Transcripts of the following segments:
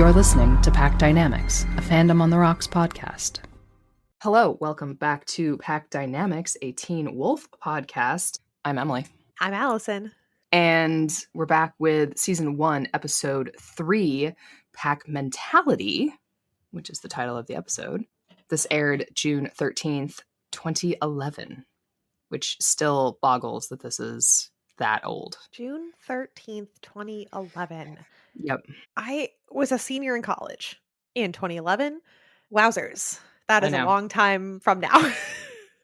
You're listening to Pack Dynamics, a Fandom on the Rocks podcast. Hello, welcome back to Pack Dynamics, a Teen Wolf podcast. I'm Emily. I'm Allison. And we're back with Season 1, Episode 3, Pack Mentality, which is the title of the episode. This aired June 13th, 2011, which still boggles that this is that old. June 13th, 2011. Yep. I was a senior in college in 2011. Wowzers. That is a long time from now.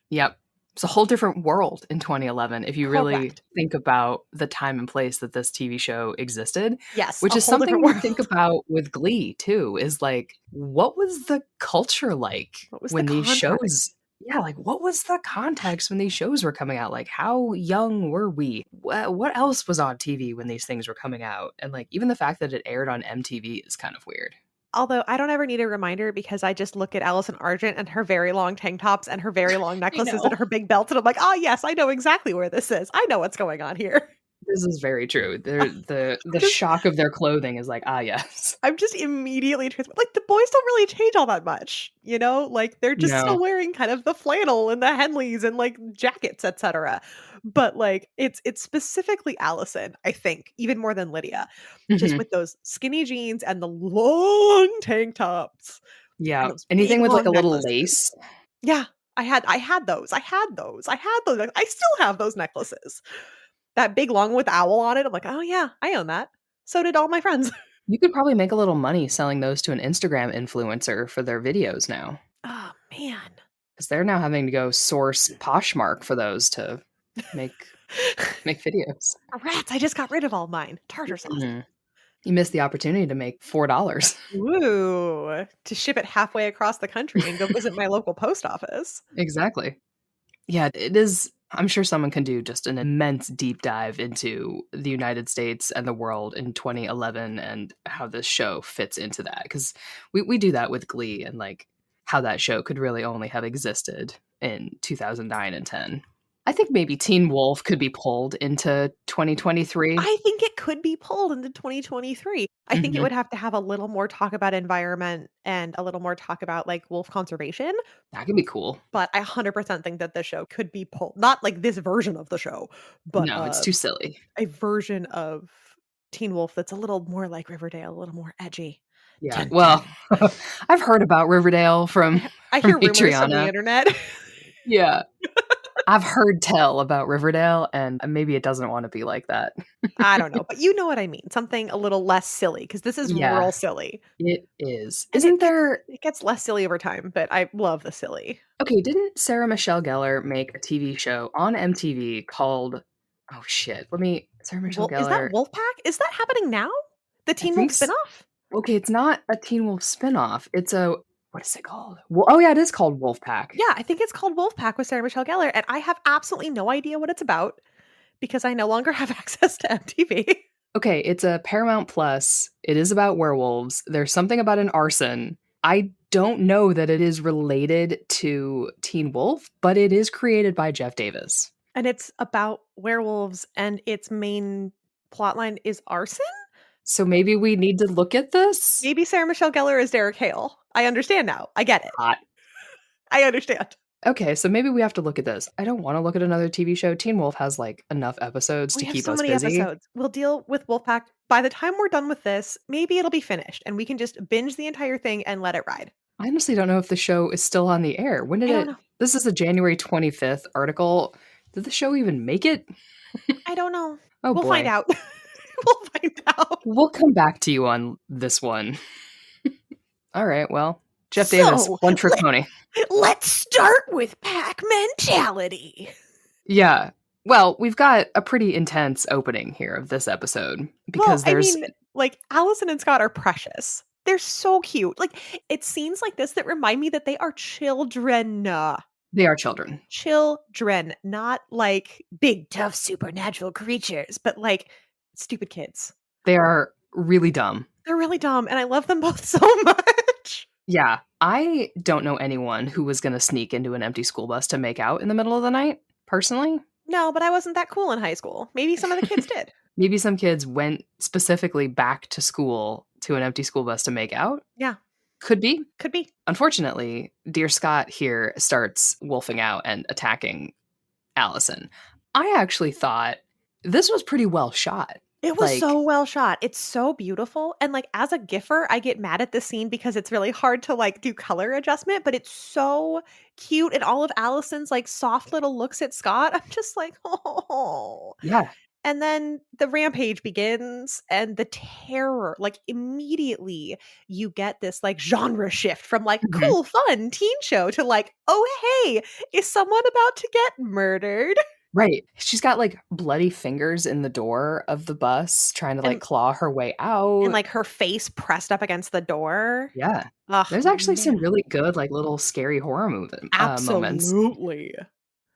Yep. It's a whole different world in 2011 if you really Correct. think about the time and place that this TV show existed. Yes. Which is something we think about with Glee, too, is like, what was the culture like when these shows... Yeah, like, what was the context when these shows were coming out? Like, how young were we? What else was on TV when these things were coming out? And, like, even the fact that it aired on MTV is kind of weird. Although I don't ever need a reminder because I just look at Allison Argent and her very long tank tops and her very long necklaces and her big belts, and I'm like, oh, yes, I know exactly where this is. I know what's going on here. This is very true. The shock of their clothing is like, yes. I'm just immediately like, the boys don't really change all that much, you know? Like, they're just still wearing kind of the flannel and the Henleys and like jackets, etc. But like, it's specifically Allison, I think, even more than Lydia, just with those skinny jeans and the long tank tops. Yeah, anything with like a little lace. Yeah, I had those. I still have those necklaces. That big long with owl on it. I'm like, oh yeah, I own that. So did all my friends. You could probably make a little money selling those to an Instagram influencer for their videos now. Oh man. Because they're now having to go source Poshmark for those to make videos. Rats, I just got rid of all mine. Tartar sauce. Mm-hmm. You missed the opportunity to make $4. Ooh, to ship it halfway across the country and go visit my local post office. Exactly. Yeah, it is. I'm sure someone can do just an immense deep dive into the United States and the world in 2011 and how this show fits into that. Because we do that with Glee and like how that show could really only have existed in 2009 and 10. I think maybe Teen Wolf could be pulled into 2023. I think it could be pulled into 2023. I think it would have to have a little more talk about environment and a little more talk about like wolf conservation. That could be cool. But I 100% think that the show could be pulled. Not like this version of the show, but no, it's too silly. A version of Teen Wolf that's a little more like Riverdale, a little more edgy. Yeah, well, I've heard about Riverdale from I hear rumors on the internet. Yeah. I've heard tell about Riverdale, and maybe it doesn't want to be like that. I don't know, but you know what I mean. Something a little less silly, because this is real silly. It is. It gets less silly over time, but I love the silly. Okay, didn't Sarah Michelle gellar make a TV show on MTV called... Oh, shit. Sarah Michelle Gellar... Is that Wolfpack? Is that happening now? The Teen Wolf spinoff? Okay, it's not a Teen Wolf spinoff. It's a... What is it called? Oh, yeah, it is called Wolfpack. Yeah, I think it's called Wolfpack with Sarah Michelle Gellar, and I have absolutely no idea what it's about because I no longer have access to MTV. Okay, it's a Paramount Plus. It is about werewolves. There's something about an arson. I don't know that it is related to Teen Wolf, but it is created by Jeff Davis. And it's about werewolves, and its main plotline is arson? So maybe we need to look at this? Maybe Sarah Michelle Gellar is Derek Hale. I understand now. I get it. Hot. I understand. Okay, so maybe we have to look at this. I don't want to look at another TV show. Teen Wolf has like enough episodes to keep us busy. We have so many episodes. We'll deal with Wolfpack. By the time we're done with this, maybe it'll be finished and we can just binge the entire thing and let it ride. I honestly don't know if the show is still on the air. When did it? This is a January 25th article. Did the show even make it? I don't know. Oh, we'll find out. We'll find out. We'll come back to you on this one. All right, well, Jeff Davis, one trick pony. Let's start with pack mentality. Yeah. Well, we've got a pretty intense opening here of this episode because Allison and Scott are precious. They're so cute. Like, it's scenes like this that remind me that they are children. They are children. Children, not like big, tough, supernatural creatures, but like stupid kids. They are really dumb. They're really dumb, and I love them both so much. Yeah, I don't know anyone who was going to sneak into an empty school bus to make out in the middle of the night, personally. No, but I wasn't that cool in high school. Maybe some of the kids did. Maybe some kids went specifically back to school to an empty school bus to make out? Yeah. Could be. Could be. Unfortunately, dear Scott here starts wolfing out and attacking Allison. I actually thought this was pretty well shot. It was Like, so well shot. It's so beautiful, and, like, as a giffer, I get mad at this scene because it's really hard to, like, do color adjustment, but it's so cute, and all of Allison's, like, soft little looks at Scott, I'm just like, "Oh." yeah. And then the rampage begins, and the terror, like, immediately you get this, like, genre shift from, like, Mhm. cool, fun teen show to, like, "Oh, hey, is someone about to get murdered?" Right. She's got, like, bloody fingers in the door of the bus trying to, like, And claw her way and, out. like, her face pressed up against the door. Yeah. Ugh, There's actually some man. really good, like, little scary horror moments. Absolutely.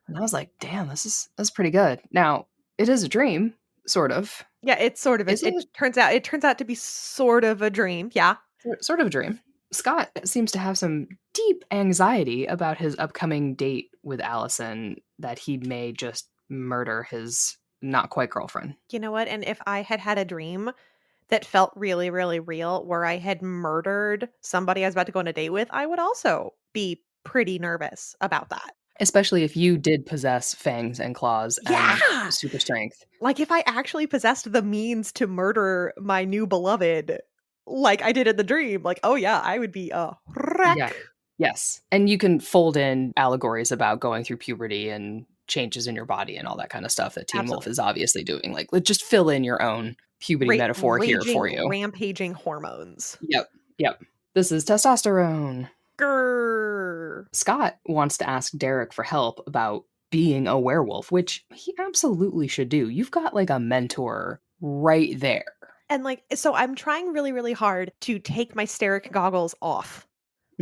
And I was like, "Damn, this is pretty good." Now, it is a dream, sort of. Yeah, it's sort of a Is it? it turns out to be sort of a dream, yeah. Sort of a dream. Scott seems to have some deep anxiety about his upcoming date with Allison, that he may just murder his not quite girlfriend. You know what? And if I had had a dream that felt really, really real, where I had murdered somebody I was about to go on a date with, I would also be pretty nervous about that. Especially if you did possess fangs and claws and Yeah! super strength. Like, if I actually possessed the means to murder my new beloved like I did in the dream, like, oh, yeah, I would be a Yeah. wreck. Yes. And you can fold in allegories about going through puberty and changes in your body and all that kind of stuff that Teen Wolf Absolutely. is obviously doing. Like, let's just fill in your own puberty metaphor here Raging, for you. rampaging hormones. Yep. Yep. This is testosterone. Grrr. Scott wants to ask Derek for help about being a werewolf, which he absolutely should do. You've got like a mentor right there. And, like, so I'm trying really, really hard to take my steric goggles off,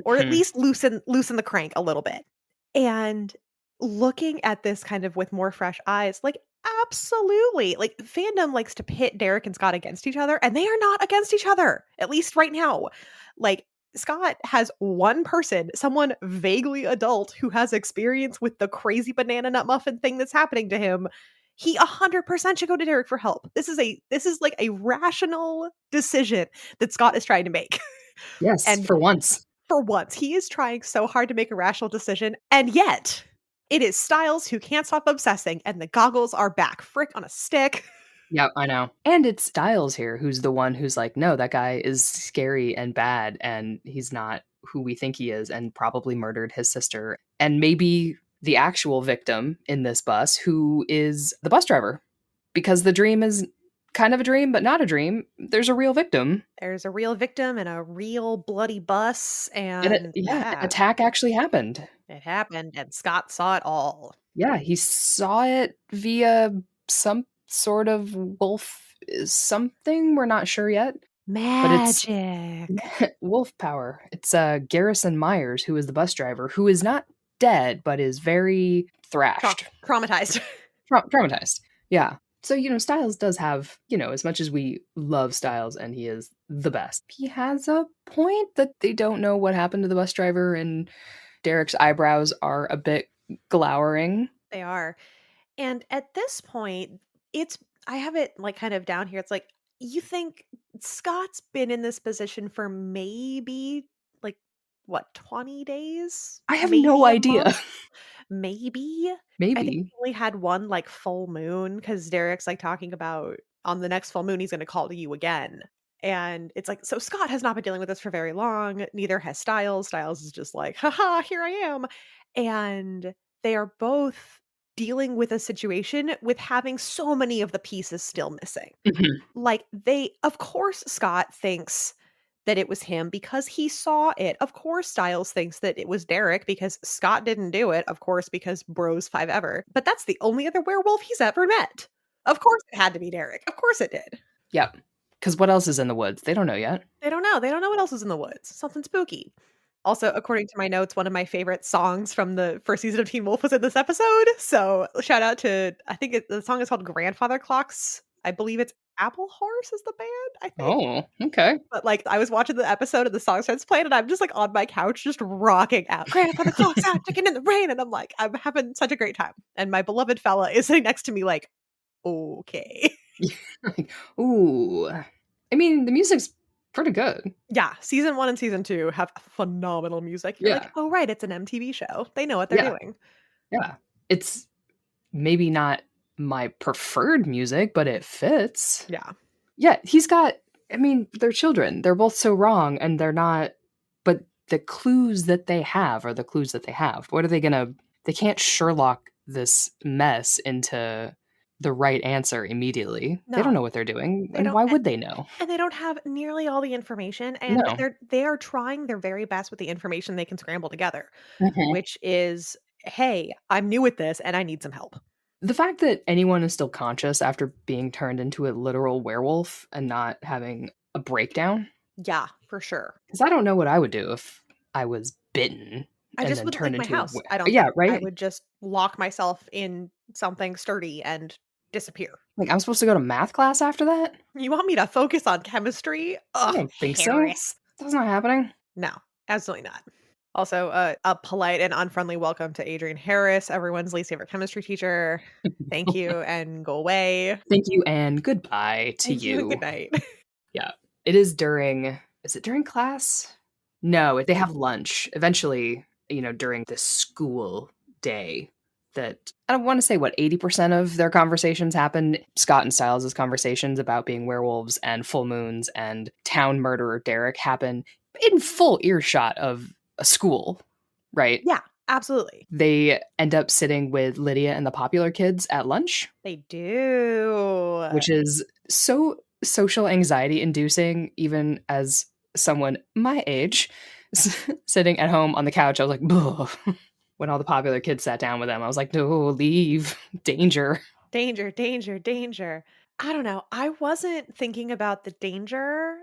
or at Mhm. least loosen the crank a little bit. And looking at this kind of with more fresh eyes, like, absolutely. Like, fandom likes to pit Derek and Scott against each other, and they are not against each other, at least right now. Like, Scott has one person, someone vaguely adult who has experience with the crazy banana nut muffin thing that's happening to him. He 100% should go to Derek for help. This is like a rational decision that Scott is trying to make. Yes, And for once. for once, he is trying so hard to make a rational decision, and yet it is Stiles who can't stop obsessing, and the goggles are back. Frick on a stick. Yeah, I know. And it's Stiles here who's the one who's like, no, that guy is scary and bad, and he's not who we think he is, and probably murdered his sister. And maybe the actual victim in this bus, who is the bus driver. Because the dream is kind of a dream, but not a dream. There's a real victim. There's a real victim and a real bloody bus, And and an yeah, attack actually happened. it happened, and Scott saw it all. Yeah, he saw it via some sort of wolf something. We're not sure yet, but it's Magic. wolf power. It's Garrison Myers, who is the bus driver, who is not dead, but is very thrashed, Traumatized. traumatized. Yeah. So, Styles does have, as much as we love Styles and he is the best, he has a point that they don't know what happened to the bus driver, and Derek's eyebrows are a bit glowering. They are. And at this point, it's I have it like kind of down here. It's like you think Scott's been in this position for maybe like what, 20 days? I have no Maybe a idea. month? Maybe. I think Maybe. he only had one like full moon because Derek's like talking about on the next full moon he's gonna call to you again. And it's like, so Scott has not been dealing with this for very long. Neither has Styles. Styles is just like, haha, here I am. And they are both dealing with a situation with having so many of the pieces still missing. Mhm. Like, of course, Scott thinks that it was him because he saw it. Of course, Styles thinks that it was Derek because Scott didn't do it. Of course, because bros five ever. But that's the only other werewolf he's ever met. Of course, it had to be Derek. Of course, it did. Yep. Because what else is in the woods? They don't know yet. They don't know. They don't know what else is in the woods. Something spooky. Also, according to my notes, one of my favorite songs from the first season of Teen Wolf was in this episode. So shout out to, the song is called Grandfather Clocks. I believe it's Apple Horse is the band, I think. Oh, okay. But like I was watching the episode and the song starts playing and I'm just like on my couch just rocking out. Grandfather Clock's out, chicken in the rain. And I'm like, I'm having such a great time. And my beloved fella is sitting next to me like, okay. Like, ooh. I mean, the music's Pretty good. Yeah, season 1 and season 2 have phenomenal music. You're like, Yeah. "Oh, right, it's an MTV show. They know what they're Yeah. doing." Yeah. It's maybe not my preferred music, but it fits. Yeah. Yeah, he's got I mean, they're children. They're both so wrong, and they're not but the clues that they have are the clues that they have. What are they gonna they can't Sherlock this mess into the right answer immediately. They don't No, know what they're doing, they and don't why would they know? and they don't have nearly all the information, and No. they are trying their very best with the information they can scramble together, Mhm. which is, "Hey, I'm new at this and I need some help." The fact that anyone is still conscious after being turned into a literal werewolf and not having a breakdown, Yeah, for sure. because I don't know what I would do if I was bitten I and just then wouldn't turned leave my into a house, I don't yeah, think. I right? would just lock myself in something sturdy and disappear. Like, I'm supposed to go to math class after that? You want me to focus on chemistry? I Ugh, don't think so. Harris. That's not happening. No, absolutely not. Also, a polite and unfriendly welcome to Adrian Harris, everyone's least favorite chemistry teacher. Thank you and go away. Thank you and goodbye to Thank you and good you. night. Yeah. It is it during class? No, they have lunch eventually, during the school day that I don't wanna say what 80% of their conversations happen. Scott and Stiles' conversations about being werewolves and full moons and town murderer Derek happen in full earshot of a school, right? Yeah, absolutely. They end up sitting with Lydia and the popular kids at lunch, They do. which is so social anxiety inducing even as someone my age sitting at home on the couch. I was like, "Ugh." When all the popular kids sat down with them, I was like, "No, leave. Danger." Danger, danger, danger. I don't know. I wasn't thinking about the danger.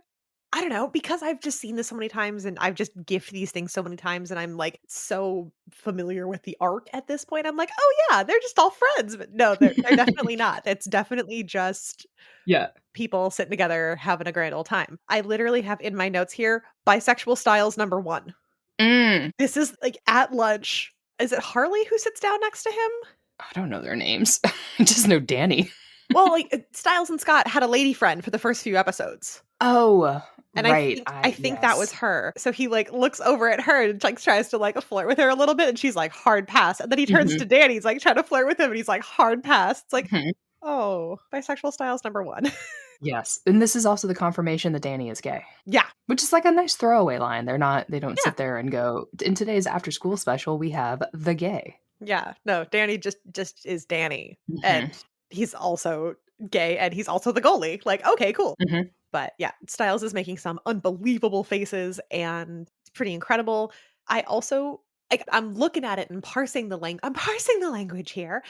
I don't know, because I've just seen this so many times and I've just gifted these things so many times and I'm like so familiar with the arc at this point. I'm like, oh yeah, they're just all friends. But no, they're definitely not. It's definitely just Yeah. people sitting together having a grand old time. I literally have in my notes here bisexual styles number one. Mm. This is like at lunch. Is it Harley who sits down next to him? I don't know their names. I just know Danny. Well, like, Stiles and Scott had a lady friend for the first few episodes, Oh, and I right. think I I think that was yes. her. So he, like, looks over at her and, like, tries to, like, flirt with her a little bit, and she's like, "Hard pass." And then he turns Mhm, to Danny, he's, like, trying to flirt with him, and he's like, "Hard pass." It's like, mhm. "Oh, bisexual Stiles number 1." Yes, and this is also the confirmation that Danny is gay, Yeah. which is like a nice throwaway line. They don't Yeah. sit there and go, "In today's after school special, we have the gay." Yeah. No, Danny just is Danny, Mhm, and he's also gay, and he's also the goalie. Like, okay, cool. mhm. But yeah, Styles is making some unbelievable faces and it's pretty incredible. I also like I'm looking at it and I'm parsing the language here.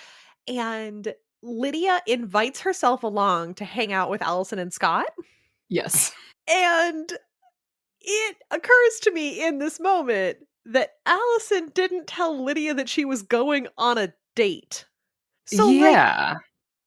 And Lydia invites herself along to hang out with Allison and Scott. Yes. And it occurs to me in this moment that Allison didn't tell Lydia that she was going on a date. So like Yeah.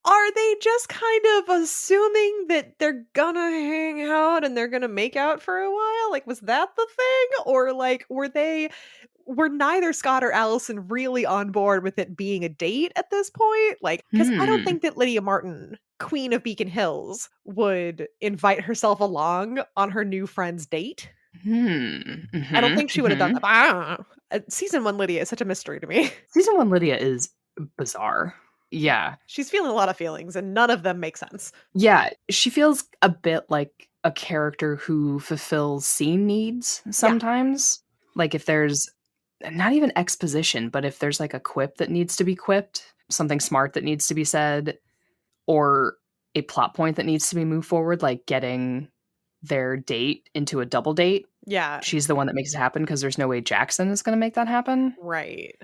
are they just kind of assuming that they're gonna hang out and they're gonna make out for a while? Like, was that the thing? Or like were neither Scott or Allison really on board with it being a date at this point? Like, because I don't Hmm. think that Lydia Martin, Queen of Beacon Hills, would invite herself along on her new friend's date. Hmm. I don't Mhm, think she would have done mhm. that. But I don't know. Season one Lydia is such a mystery to me. Season 1 Lydia is bizarre. Yeah. She's feeling a lot of feelings and none of them make sense. Yeah, she feels a bit like a character who fulfills scene needs Yeah. sometimes. Like, if there's not even exposition, but if there's, like, a quip that needs to be quipped, something smart that needs to be said, or a plot point that needs to be moved forward, like getting their date into a double date, Yeah. she's the one that makes it happen because there's no way Jackson is gonna make that happen. Right.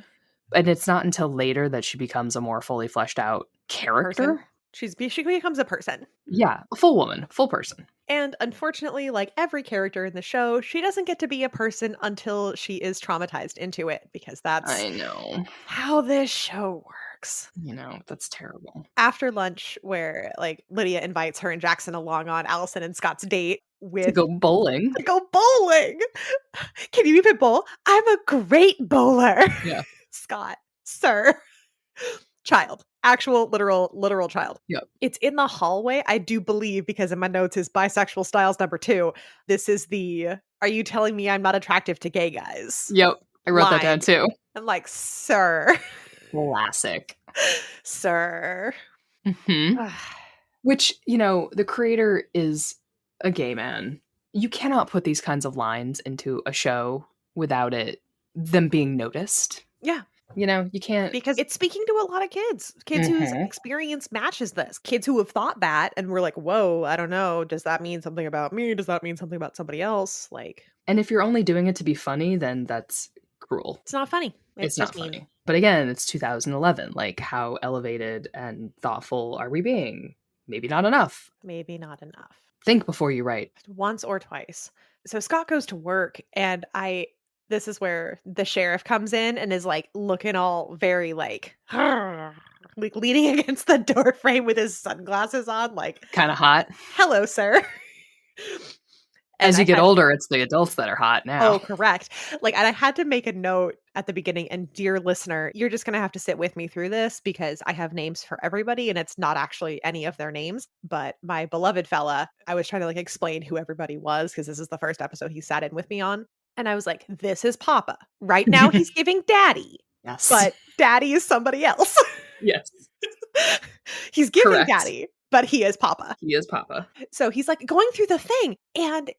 And it's not until later that she becomes a more fully fleshed out Person. character. She becomes a person. Yeah, a full woman, full person. And unfortunately, like every character in the show, she doesn't get to be a person until she is traumatized into it because that's I know. how this show works. That's terrible. After lunch, where like Lydia invites her and Jackson along on Allison and Scott's date To with go bowling. to go bowling. Can you even bowl? I'm a great bowler. Yeah. Scott, sir, child. Actual, literal child. Yep. It's in the hallway, I do believe, because in my notes is bisexual Stiles number 2. This is the, "Are you telling me I'm not attractive to gay guys?" Yep. I wrote that down line. too. I'm like, "Sir." Classic. Sir. Mhm. Which, the creator is a gay man. You cannot put these kinds of lines into a show without them being noticed. Yeah. You can't. Because it's speaking to a lot of kids whose Mhm. experience matches this. Kids who have thought that and were like, "Whoa, I don't know. Does that mean something about me? Does that mean something about somebody else?" Like, And if you're only doing it to be funny, then that's cruel. it's not funny. It's It's just not mean. funny. But again, it's 2011. Like, how elevated and thoughtful are we being? Maybe not enough. Maybe not enough. Think before you write. Once or twice. So Scott goes to work and this is where the sheriff comes in and is like looking all very like leaning against the door frame with his sunglasses on, like, Kind of hot. "Hello, sir." And As you I get had older, it's the adults that are hot Oh, now. correct. Like, and I had to make a note at the beginning, and dear listener, you're just gonna have to sit with me through this because I have names for everybody, and it's not actually any of their names. But my beloved fella, I was trying to like explain who everybody was because this is the first episode he sat in with me on. And I was like, this is Papa. Right now he's giving daddy, Yes. but daddy is somebody else. Yes. He's giving Correct. daddy, but he is Papa. He is Papa. So he's like going through the thing, and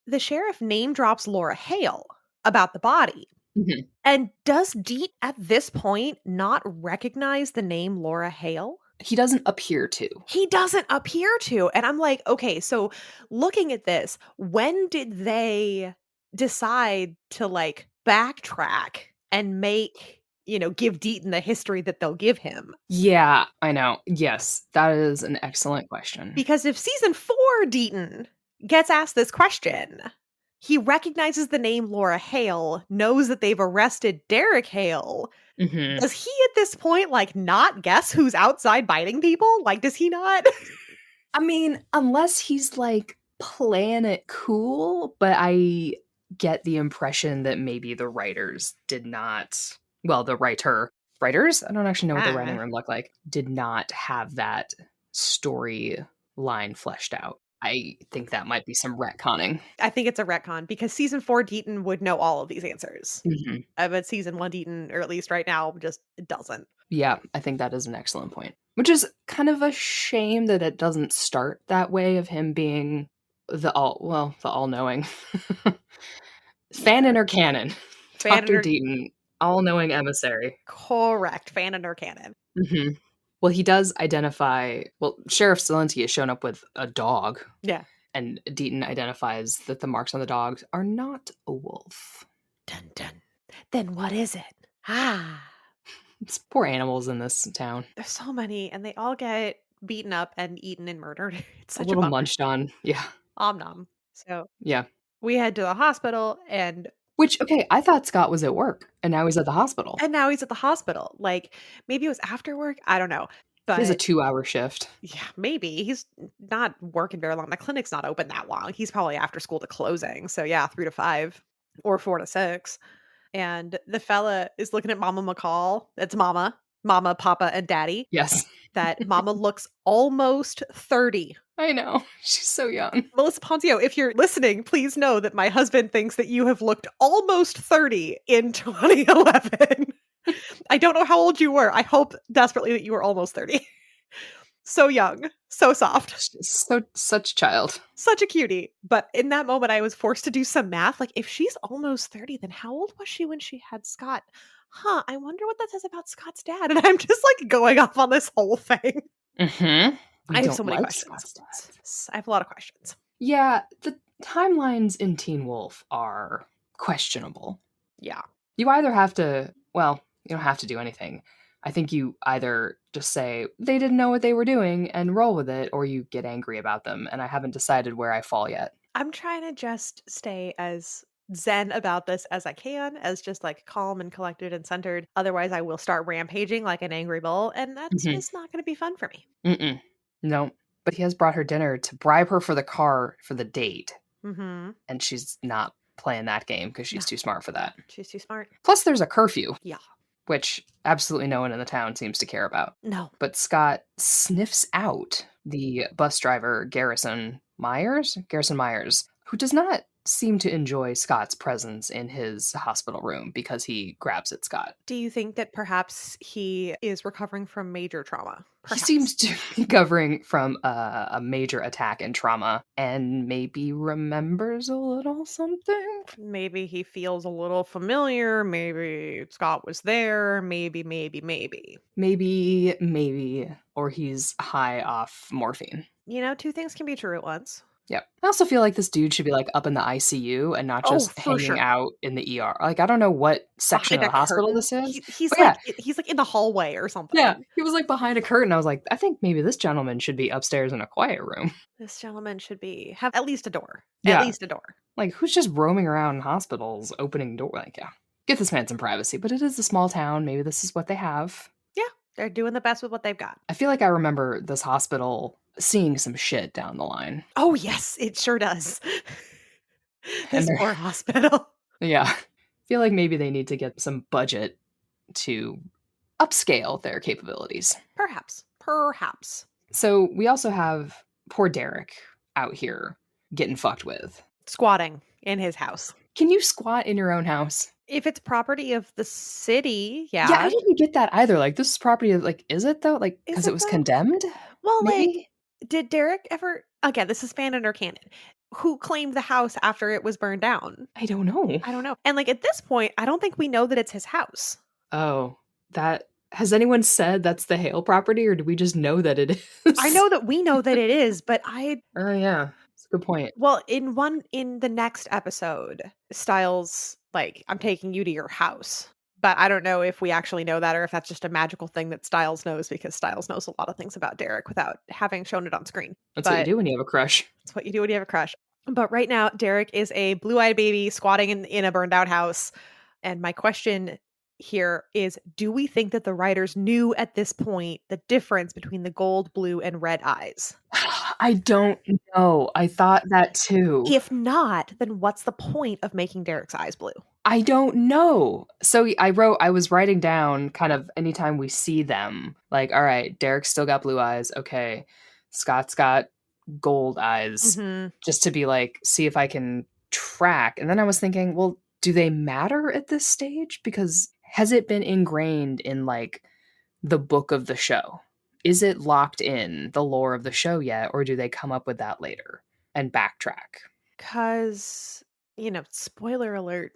the sheriff name drops Laura Hale about the body. Mhm. And does Deet at this point not recognize the name Laura Hale? He doesn't appear to. He doesn't appear to. And I'm like, okay, so looking at this, when did they decide to like backtrack and give Deaton the history that they'll give him? Yeah, I know. Yes, that is an excellent question. Because if season 4 Deaton gets asked this question, he recognizes the name Laura Hale, knows that they've arrested Derek Hale. Mhm. Does he at this point like not guess who's outside biting people? Like, does he not? I mean, unless he's like playing it cool, but I get the impression that maybe the writers did not, well, the writers? I don't actually know what the writing room looked like, did not have that story line fleshed out. I think that might be some retconning. I think it's a retcon because season 4 Deaton would know all of these answers. Mhm. But season 1 Deaton, or at least right now, just doesn't. Yeah, I think that is an excellent point. Which is kind of a shame that it doesn't start that way of him being the all-knowing. Fanon or canon. Dr. Fanon or Deaton, all-knowing emissary. correct. Fanon or canon. Mhm. Well, he does identify, Sheriff Stilinski has shown up with a dog, Yeah. and Deaton identifies that the marks on the dog are not a wolf. Dun dun. Then what is it? Ah. It's poor animals in this town. There's so many, and they all get beaten up and eaten and murdered. It's A such a little bummer. munched on. Yeah. Om nom. So Yeah. we head to the hospital, and Which, okay, I thought Scott was at work, and now he's at the hospital. now he's at the hospital. Like, maybe it was after work. I don't know. He has a But 2-hour shift. yeah, maybe. He's not working very long. The clinic's not open that long. He's probably after school to closing. So yeah, 3 to 5 or 4 to 6. And the fella is looking at Mama McCall. It's Mama, Papa, and Daddy. Yes. That Mama looks almost 30. I know. She's so young. Melissa Ponzio, if you're listening, please know that my husband thinks that you have looked almost 30 in 2011. I don't know how old you were. I hope desperately that you were almost 30. So young, so soft, She's such a child. such a cutie. But in that moment, I was forced to do some math. Like, if she's almost 30, then how old was she when she had Scott? Huh, I wonder what that says about Scott's dad. And I'm just like going off on this whole thing. Mm-hmm. I have so many questions. I have a lot of questions. Yeah, the timelines in Teen Wolf are questionable. Yeah. You either have to, you don't have to do anything. I think you either just say they didn't know what they were doing and roll with it, or you get angry about them. And I haven't decided where I fall yet. I'm trying to just stay as zen about this as I can, as just like calm and collected and centered. Otherwise, I will start rampaging like an angry bull, and that's just not going to be fun for me. Mm-mm. No, but he has brought her dinner to bribe her for the car for the date. Mm-hmm. And she's not playing that game because she's too smart for that. She's too smart. Plus, there's a curfew. Yeah. which absolutely no one in the town seems to care about. No. But Scott sniffs out the bus driver, Garrison Myers, who does not seem to enjoy Scott's presence in his hospital room because he grabs at Scott. Do you think that perhaps he is recovering from major trauma? He Perhaps. seems to be recovering from a major attack and trauma and maybe remembers a little something. Maybe he feels a little familiar. Maybe Scott was there. Maybe. Maybe, or he's high off morphine. You know, two things can be true at once. Yep. I also feel like this dude should be, like, up in the ICU and not Oh, just for hanging sure. out in the ER. Like, I don't know what section Behind of a the hospital curtain. this is, He's but like yeah, he's like in the hallway or yeah, something. he was, like, behind a curtain. I was like, "I think maybe this gentleman should be upstairs in a quiet room." This gentleman should have at least a door. At Yeah. least a door. Like, who's just roaming around in hospitals opening door like, yeah. Get this man some privacy, but it is a small town, maybe this is what they have. Yeah, they're doing the best with what they've got. I feel like I remember this hospital seeing some shit down the line, Oh, yes, it sure does. and This they're poor hospital. yeah. I feel like maybe they need to get some budget to upscale their capabilities. Perhaps. So we also have poor Derek out here getting fucked with. Squatting in his house. Can you squat in your own house? If it's property of the city, Yeah, I yeah. didn't get that either. Like, this is property of, like, is it though? Like, Is because it it was though? condemned? Well, like, Maybe? did Derek ever again, this is fan or canon. Who claimed the house after it was burned down? I don't know. I don't know. And like at this point, I don't think we know that it's his house. Oh, that has anyone said that's the Hale property, or do we just know that it I is? know that we know that it is, but Oh, yeah. That's a good point. well, in the next episode, Stiles like, I'm taking you to your house. But I don't know if we actually know that or if that's just a magical thing that Stiles knows because Stiles knows a lot of things about Derek without having shown it on screen. That's what you But do when you have a crush. it's what you do when you have a crush. But right now, Derek is a blue-eyed baby squatting in a burned out house. And my question here is, do we think that the writers knew at this point the difference between the gold, blue, and red eyes? I don't know. I thought that too. If not, then what's the point of making Derek's eyes blue? I don't know. So I was writing down kind of anytime we see them, like, all right, Derek's still got blue eyes. Okay. Scott's got gold eyes, Mhm. just to be like, see if I can track. And then I was thinking, well, do they matter at this stage? Because has it been ingrained in like the book of the show? Is it locked in the lore of the show yet, or do they come up with that later and backtrack? 'Cause, you know, spoiler alert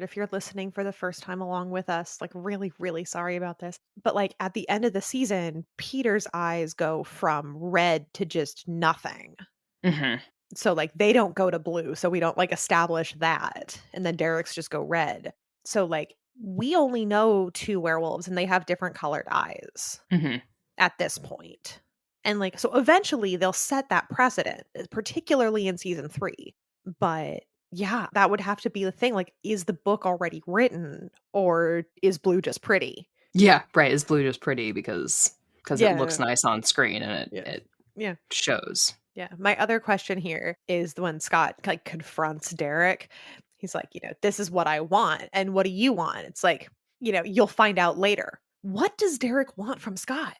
if you're listening for the first time along with us, like, really, really sorry about this. But, like, at the end of the season, Peter's eyes go from red to just nothing. Mhm. So, like, they don't go to blue, so we don't, like, establish that, and then Derek's just go red. So, like, we only know 2 werewolves, and they have different colored eyes Mhm. at this point. And, like, so eventually they'll set that precedent, particularly in season 3. But, yeah, that would have to be the thing, like, is the book already written, or is blue just pretty? Yeah, right. Is blue just pretty because it looks Yeah. nice on screen and Yeah. it Yeah. shows. Yeah. My other question here is the when Scott, like, confronts Derek. He's like, you know, "This is what I want, and what do you want?" It's like, you know, you'll find out later. What does Derek want from Scott?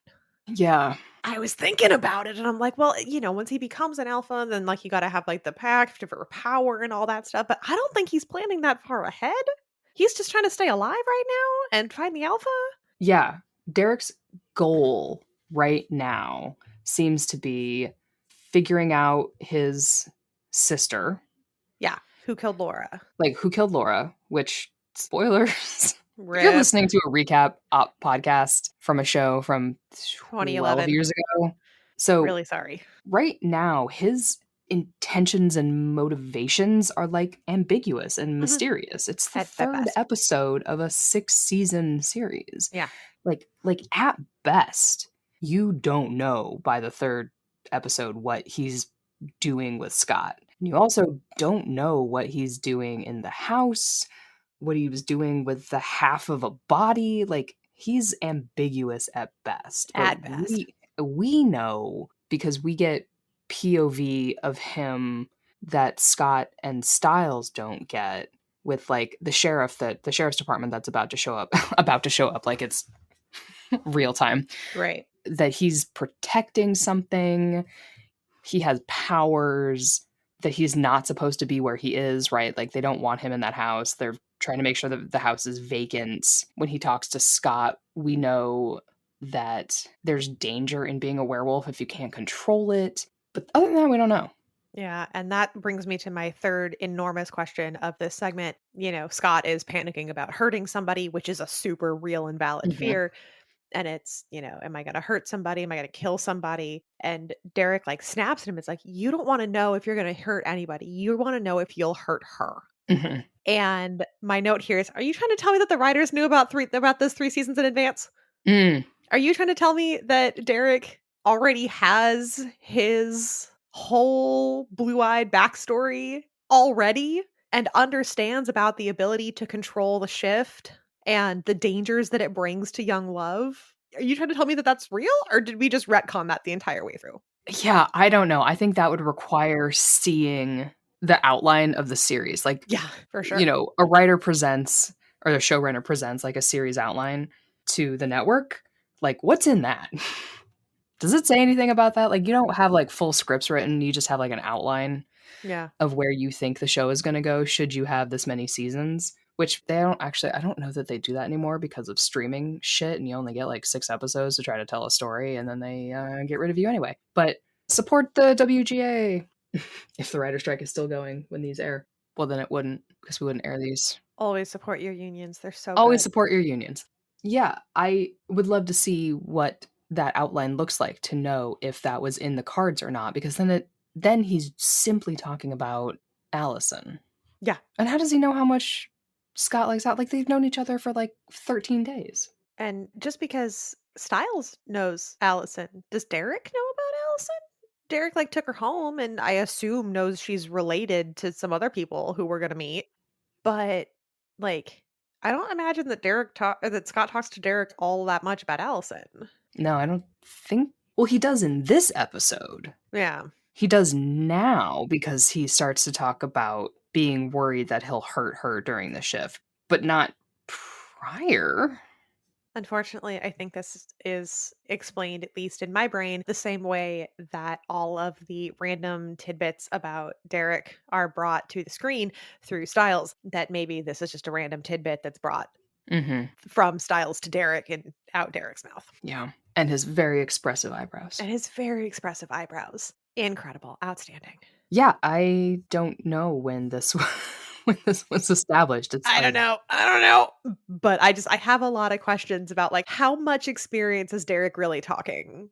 Yeah. I was thinking about it and I'm like, well, you know, once he becomes an alpha, then like you got to have like the pact for power and all that stuff. But I don't think he's planning that far ahead. He's just trying to stay alive right now and find the alpha. Yeah. Derek's goal right now seems to be figuring out his sister, Yeah. Who killed Laura? like who killed Laura, which spoilers. If you're Rip. listening to a recap podcast from a show from 12 2011. years ago. So Really sorry. right now, his intentions and motivations are like ambiguous and Mhm. mysterious. It's the At third best. episode of a 6-season series. Yeah. Like at best, you don't know by the third episode what he's doing with Scott. And you also don't know what he's doing in the house, what he was doing with the half of a body. Like he's ambiguous at best. But At best. we know because we get POV of him that Scott and Stiles don't get, with like the sheriff's department that's about to show up like it's real time. Right. That he's protecting something. He has powers, that he's not supposed to be where he is, right? Like they don't want him in that house. They're trying to make sure that the house is vacant. When he talks to Scott, we know that there's danger in being a werewolf if you can't control it. But other than that, we don't know. Yeah, and that brings me to my third enormous question of this segment. Scott is panicking about hurting somebody, which is a super real and valid Mhm. fear. And it's, am I going to hurt somebody? Am I going to kill somebody? And Derek like snaps at him. It's like, you don't want to know if you're going to hurt anybody. You want to know if you'll hurt her. Mhm. And my note here is, are you trying to tell me that the writers knew about this 3 seasons in advance? Mm. Are you trying to tell me that Derek already has his whole blue-eyed backstory already and understands about the ability to control the shift and the dangers that it brings to young love? Are you trying to tell me that that's real, or did we just retcon that the entire way through? Yeah, I don't know. I think that would require seeing the outline of the series. Like, Yeah, for sure. a writer presents or the showrunner presents like a series outline to the network. Like, what's in that? Does it say anything about that? Like, you don't have like full scripts written, you just have like an outline Yeah. of where you think the show is going to go should you have this many seasons, which I don't know that they do that anymore because of streaming shit and you only get like 6 episodes to try to tell a story and then they get rid of you anyway. But support the WGA. If the writer strike is still going when these air. Well, then it wouldn't, because we wouldn't air these. Always support your unions. They're so Always good. support your unions. Yeah, I would love to see what that outline looks like to know if that was in the cards or not, because then he's simply talking about Allison. Yeah. And how does he know how much Scott likes out? Like they've known each other for like 13 days. And just because Stiles knows Allison, does Derek know about Allison? Derek like took her home and I assume knows she's related to some other people who we're going to meet. But like I don't imagine that Scott talks to Derek all that much about Allison. No, I don't think. Well, he does in this episode. Yeah. He does now because he starts to talk about being worried that he'll hurt her during the shift, but not prior. Unfortunately, I think this is explained, at least in my brain, the same way that all of the random tidbits about Derek are brought to the screen through Stiles. That maybe this is just a random tidbit that's brought from Stiles to Derek and out Derek's mouth. Yeah. And his very expressive eyebrows. And his very expressive eyebrows. Incredible. Outstanding. Yeah, I don't know when this when this was established. It's I don't know. But I have a lot of questions about like how much experience is Derek really talking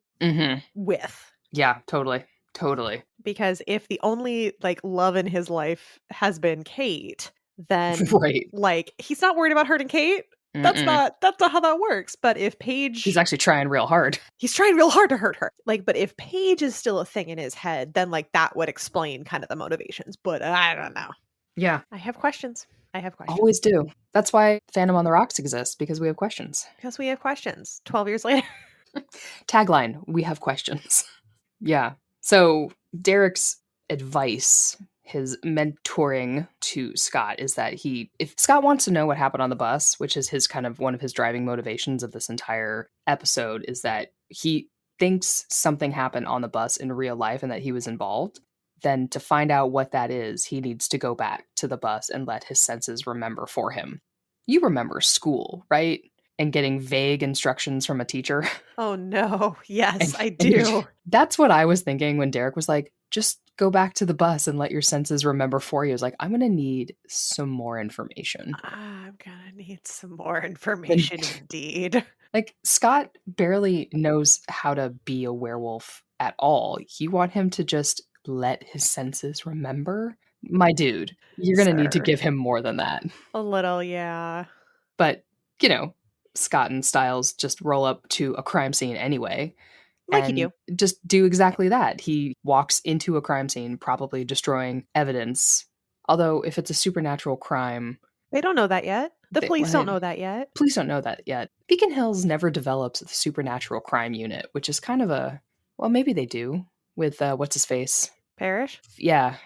with? Yeah, totally. Because if the only like love in his life has been Kate, then Right. like he's not worried about hurting Kate. That's not how that works. But if Paige, he's actually trying real hard. He's trying real hard to hurt her. Like, but if Paige is still a thing in his head, then like that would explain kind of the motivations. But I don't know. Yeah. I have questions. Always do. That's why Fandom on the Rocks exists, because we have questions. 12 years later. Tagline, we have questions. Yeah. So Derek's advice, his mentoring to Scott is that if Scott wants to know what happened on the bus, which is his kind of one of his driving motivations of this entire episode, is that he thinks something happened on the bus in real life and that he was involved, then to find out what that is, he needs to go back to the bus and let his senses remember for him. You remember school, right? And getting vague instructions from a teacher. Oh no. Yes, I do. That's what I was thinking when Derek was like, just go back to the bus and let your senses remember for you. I was like, I'm going to need some more information. I'm going to need some more information indeed. Like, Scott barely knows how to be a werewolf at all. You want him to just let his senses remember? My dude, you're going to need to give him more than that. A little, yeah. But, Scott and Stiles just roll up to a crime scene anyway. Like you do. Just do exactly that. He walks into a crime scene, probably destroying evidence. Although, if it's a supernatural crime... They don't know that yet. The police don't know that yet. Police don't know that yet. Beacon Hills never develops the supernatural crime unit, which is kind of well, maybe they do, with, what's-his-face? Parrish? Yeah.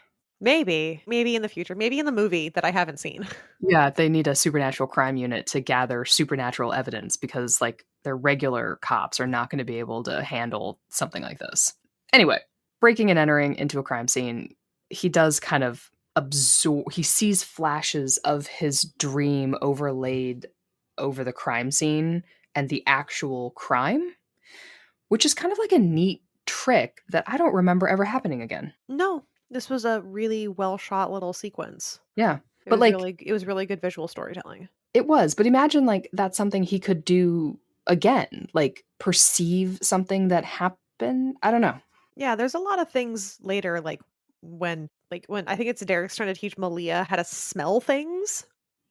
Maybe. Maybe in the future. Maybe in the movie that I haven't seen. Yeah, they need a supernatural crime unit to gather supernatural evidence because, like, their regular cops are not gonna be able to handle something like this. Anyway, breaking and entering into a crime scene, he does kind of absorb he sees flashes of his dream overlaid over the crime scene and the actual crime, which is kind of like a neat trick that I don't remember ever happening again. No, this was a really well shot little sequence. Yeah, but, like, It was really good visual storytelling. it was, but imagine, like, that's something he could do again, like, perceive something that happened? I don't know. Yeah, there's a lot of things later, when I think it's Derek's trying to teach Malia how to smell things.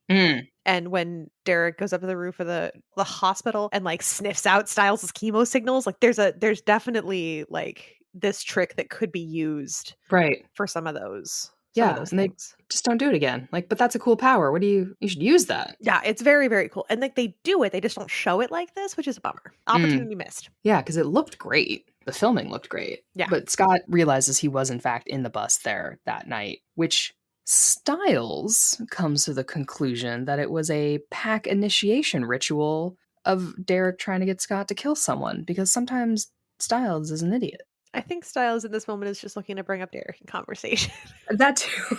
Mm, And when Derek goes up to the roof of the hospital and like sniffs out Stiles' chemo signals, like there's definitely like this trick that could be used right. for some of those Yeah, and they things. just don't do it again. Like, "But that's a cool power. What do you should use that." Yeah, it's very, very cool. And like they do it, they just don't show it like this, which is a bummer. Mm. Opportunity missed. Yeah, because it looked great. The filming looked great. Yeah. But Scott realizes he was, in fact, in the bus there that night, which Styles comes to the conclusion that it was a pack initiation ritual of Derek trying to get Scott to kill someone, because sometimes Styles is an idiot. I think Stiles in this moment is just looking to bring up Derek in conversation. That too.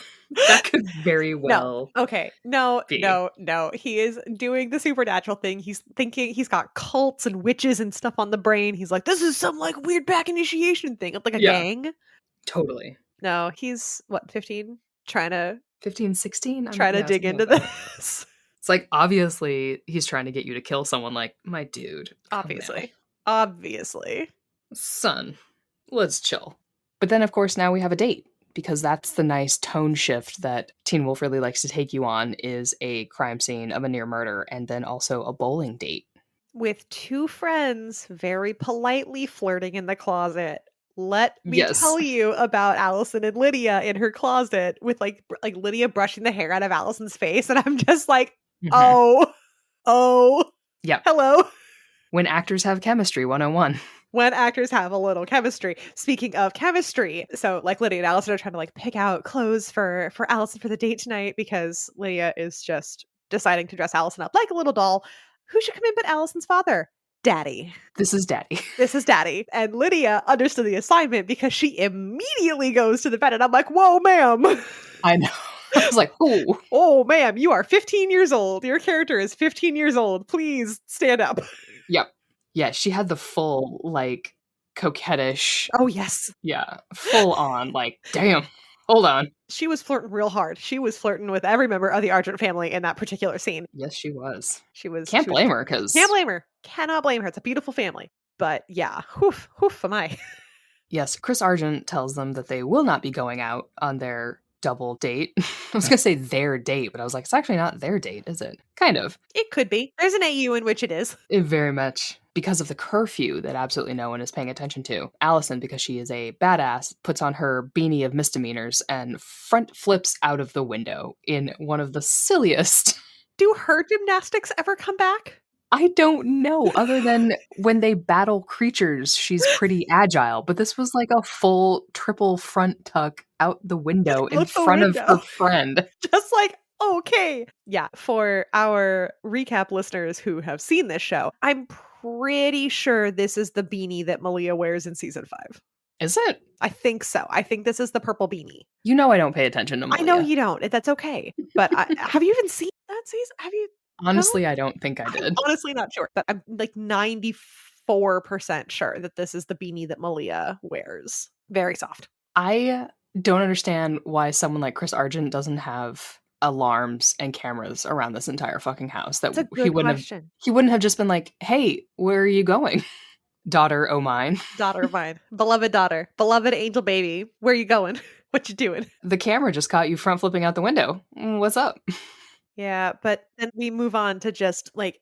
That could very No. well Okay. No, be. no, no. He is doing the supernatural thing. He's thinking he's got cults and witches and stuff on the brain. He's like, this is some like weird back initiation thing. It's like a Yeah, gang. totally. No, he's what, 15? Trying to 15, 16. Yeah, dig something like into that. this. It's like, obviously, he's trying to get you to kill someone, like, "My dude, calm down. Obviously. Obviously. Son, let's chill." But then, of course, now we have a date, because that's the nice tone shift that Teen Wolf really likes to take you on, is a crime scene of a near murder and then also a bowling date. With two friends very politely flirting in the closet. Let me Yes. tell you about Allison and Lydia in her closet with like Lydia brushing the hair out of Allison's face, and I'm just like, Mhm. "Oh, oh, Yep. hello." When actors have chemistry 101. When actors have a little chemistry. Speaking of chemistry, so like Lydia and Allison are trying to like pick out clothes for Allison for the date tonight because Lydia is just deciding to dress Allison up like a little doll. Who should come in but Allison's father? Daddy. This is daddy. This is daddy. And Lydia understood the assignment because she immediately goes to the bed. And I'm like, whoa, ma'am. I know. I was like, "Ooh." Oh, ma'am, you are 15 years old. Your character is 15 years old. Please stand up. Yep. Yeah, she had the full, like, coquettish, Oh, yes. yeah, full on, like, "Damn, hold on." She was flirting real hard. She was flirting with every member of the Argent family in that particular scene. Yes, she was. She Can't was blame her, Can't 'cause blame her. Cannot blame her. It's a beautiful family. But yeah, whoof am I. yes, Chris Argent tells them that they will not be going out on their double date. I was gonna say their date, but I was like, it's actually not their date, is it? Kind of. It could be. There's an AU in which it is. Very much. Because of the curfew that absolutely no one is paying attention to. Allison, because she is a badass, puts on her beanie of misdemeanors and front flips out of the window in one of the silliest. Do her gymnastics ever come back? I don't know, other than when they battle creatures, she's pretty agile, but this was like a full triple front tuck out the window in Out the front of her window. friend. Just like, okay. Yeah, for our recap listeners who have seen this show, I'm pretty sure this is the beanie that Malia wears in season 5. Is it? I think so. I think this is the purple beanie. You know I don't pay attention to I know Malia. you don't. That's okay. But have you even seen that season? Have you? Honestly, I don't think I I'm did. honestly not sure, but I'm like 94% sure that this is the beanie that Malia wears. Very soft. I don't understand why someone like Chris Argent doesn't have alarms and cameras around this entire fucking house. That That's a good question. he wouldn't have just been like, "Hey, where are you going? Daughter o' mine." Daughter of mine. Beloved daughter. Beloved angel baby. Where you going? What you doing? The camera just caught you front flipping out the window. What's up? Yeah, but then we move on to just like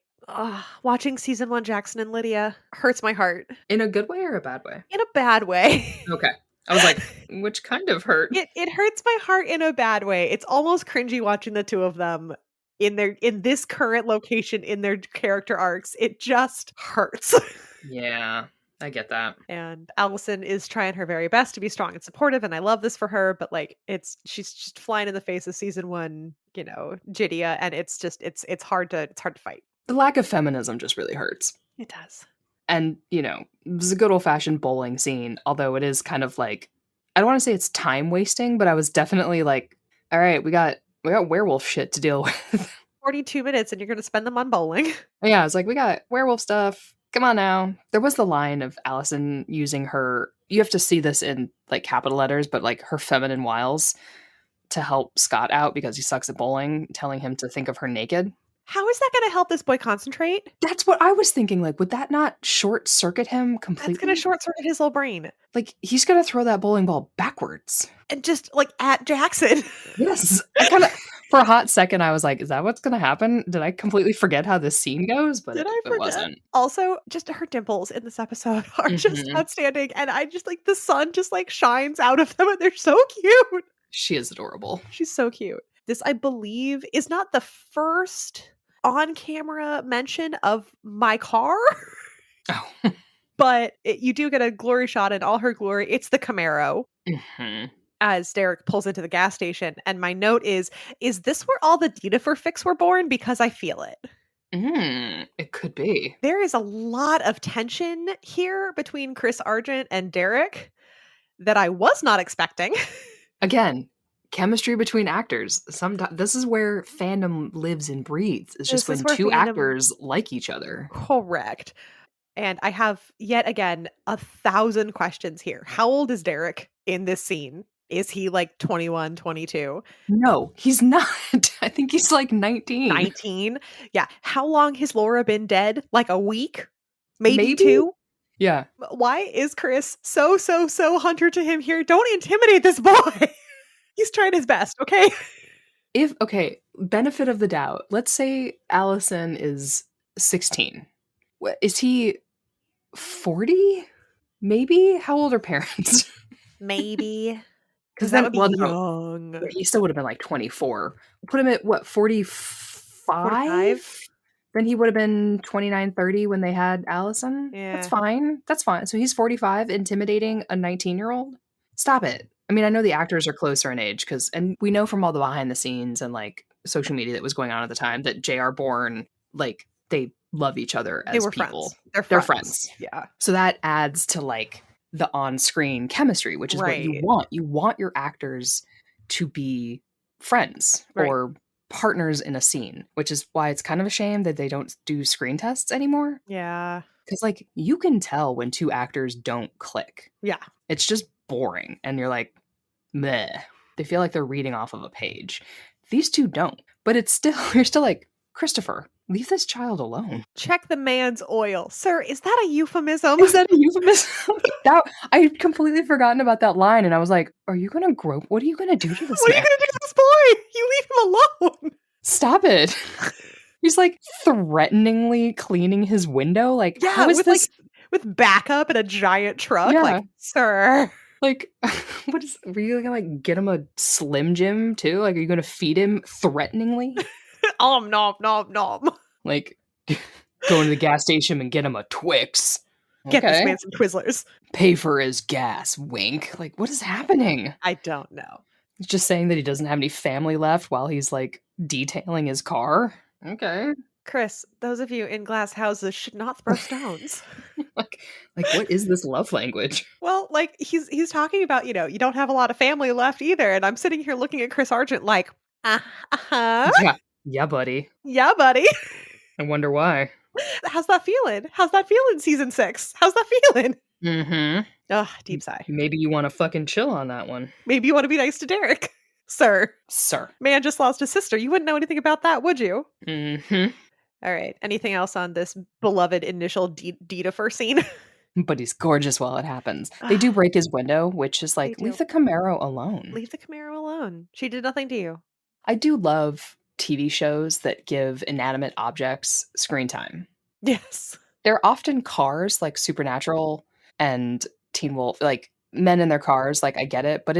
watching season 1 Jackson and Lydia hurts my heart In a good way or a bad way? in a bad way. Okay. I was like, which kind of hurt? It hurts my heart in a bad way. It's almost cringy watching the two of them in this current location in their character arcs. It just hurts. Yeah. I get that. And Allison is trying her very best to be strong and supportive, and I love this for her, but, like, she's just flying in the face of season 1, Jidia, and it's just it's hard to fight. The lack of feminism just really hurts. It does. And, it was a good old-fashioned bowling scene, although it is kind of like I don't wanna say it's time wasting, but I was definitely like, "Alright, we got werewolf shit to deal with." 42 minutes and you're gonna spend them on bowling. Yeah, I was like, "We got werewolf stuff. Come on now." There was the line of Allison using her you have to see this in, like, capital letters, but, like, her feminine wiles to help Scott out because he sucks at bowling, telling him to think of her naked. How is that gonna help this boy concentrate? That's what I was thinking, like, would that not short circuit him That's gonna completely? short circuit his little brain. Like, he's gonna throw that bowling ball backwards. And just, like, at Jackson. Yes. I kinda for a hot second, I was like, "Is that what's gonna happen? Did I completely forget how this scene goes?" But Did it I it forget? wasn't. Also, just her dimples in this episode are just Mhm. outstanding, and I just like the sun just, like, shines out of them, and they're so cute. She is adorable. She's so cute. This, I believe, is not the first on-camera mention of my car, Oh. but you do get a glory shot in all her glory. It's the Camaro Mhm. as Derek pulls into the gas station, and my note is this where all the Dieter fics were born? Because I feel it. It could be. There is a lot of tension here between Chris Argent and Derek that I was not expecting. Again, chemistry between actors. Sometimes this is where fandom lives and breathes. It's just This is when where 2 fandom actors like each other. correct. And I have yet again 1,000 questions here. How old is Derek in this scene? Is he like 21, 22, No, he's not. I think he's like 19. 19? Yeah. How long has Laura been dead? Like a week? Maybe Maybe? 2? Yeah. Why is Chris so hunter to him here? Don't intimidate this boy. He's trying his best, okay? Okay, benefit of the doubt. Let's say Allison is 16. Is he 40? Maybe? How old are parents? Maybe. Because Because that then would be well, no, young. he still would have been, like, 24. Put him at what, 45? 45? Then he would have been 29, 30 when they had Allison? Yeah. That's fine. So he's 45 intimidating a 19-year-old? Stop it. I mean, I know the actors are closer in age and we know from all the behind the scenes and, like, social media that was going on at the time that J.R. Bourne, like, they love each other They as were people. friends. They're Friends. friends. Yeah. So that adds to, like, the on-screen chemistry, which is what you Right. want. You want your actors to be friends Right. or partners in a scene, which is why it's kind of a shame that they don't do screen tests anymore. Yeah. Because, like, you can tell when 2 actors don't click. Yeah. It's just boring, and you're like, meh. They feel like they're reading off of a page. These 2 don't, but it's still you're still like, "Christopher, leave this child alone." Check the man's oil. Sir, is that a euphemism? Is that a euphemism? That I had completely forgotten about that line, and I was like, "Are you gonna grope? What are you gonna do to this What are you man? gonna do to this boy? You leave him alone. Stop it." He's, like, threateningly cleaning his window, like, Yeah, how is with this with backup and a giant truck. Yeah. Like, sir. Like, were you gonna, like, get him a Slim Jim too? Like, are you gonna feed him threateningly? Nom, nom, nom. Like, go into the gas station and get him a Twix. Get this Okay. man some Twizzlers. Pay for his gas, wink. Like, what is happening? I don't know. He's just saying that he doesn't have any family left while he's, like, detailing his car? Okay. Chris, those of you in glass houses should not throw stones. Like, what is this love language? Well, like he's talking about, you don't have a lot of family left either, and I'm sitting here looking at Chris Argent like, uh-huh. Yeah. Yeah, buddy. Yeah, buddy. I wonder why. How's that feeling? How's that feeling, season 6? How's that feeling? Mhm. Ugh, deep sigh. Maybe you wanna fucking chill on that one. Maybe you want to be nice to Derek. Sir. Sir. Man just lost his sister. You wouldn't know anything about that, would you? Mhm. All right. Anything else on this beloved initial Dita scene? But he's gorgeous while it happens. They do break his window, which is like, They leave do. the Camaro alone. Leave the Camaro alone. She did nothing to you. I do love TV shows that give inanimate objects screen time. Yes. They're often cars, like Supernatural and Teen Wolf, like men in their cars, like I get it, but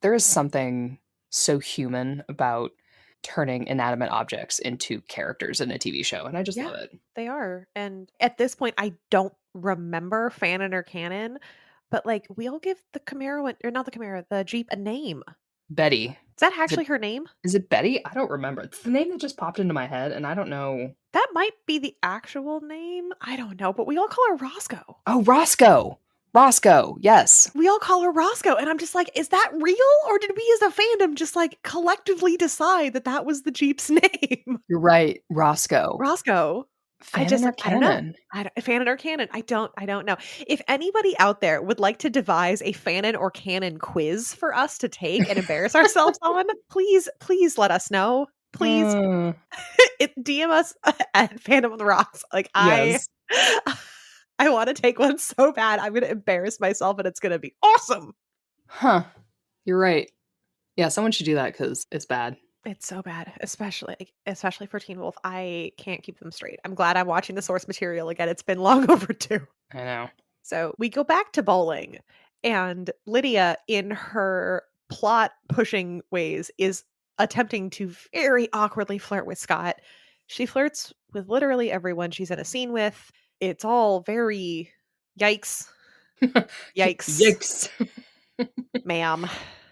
there is something so human about turning inanimate objects into characters in a TV show, and I just Yeah. love it. They are. And at this point, I don't remember fanon or canon, but, like, we all give the Camaro or not the Camaro, the Jeep a name. Betty. Is that Is it actually her name? is it Betty? I don't remember. It's the name that just popped into my head, and I don't know. That might be the actual name. I don't know, but we all call her Roscoe. Oh, Roscoe. Roscoe, yes. We all call her Roscoe, and I'm just like, "Is that real, or did we as a fandom just, like, collectively decide that that was the Jeep's name?" You're right, Roscoe. Roscoe. Fanon or I don't know. canon? I don't fanon or canon. I don't know. If anybody out there would like to devise a fanon or canon quiz for us to take and embarrass ourselves on, please let us know. Please Mm, DM us at Fandom on the Rocks. Like, yes. I wanna take one so bad. I'm gonna embarrass myself, and it's gonna be awesome. Huh. You're right. Yeah, someone should do that because it's bad. It's so bad, especially for Teen Wolf. I can't keep them straight. I'm glad I'm watching the source material again. It's been long overdue. I know. So we go back to bowling, and Lydia, in her plot pushing ways, is attempting to very awkwardly flirt with Scott. She flirts with literally everyone she's in a scene with. It's all very yikes, yikes, Yikes. ma'am.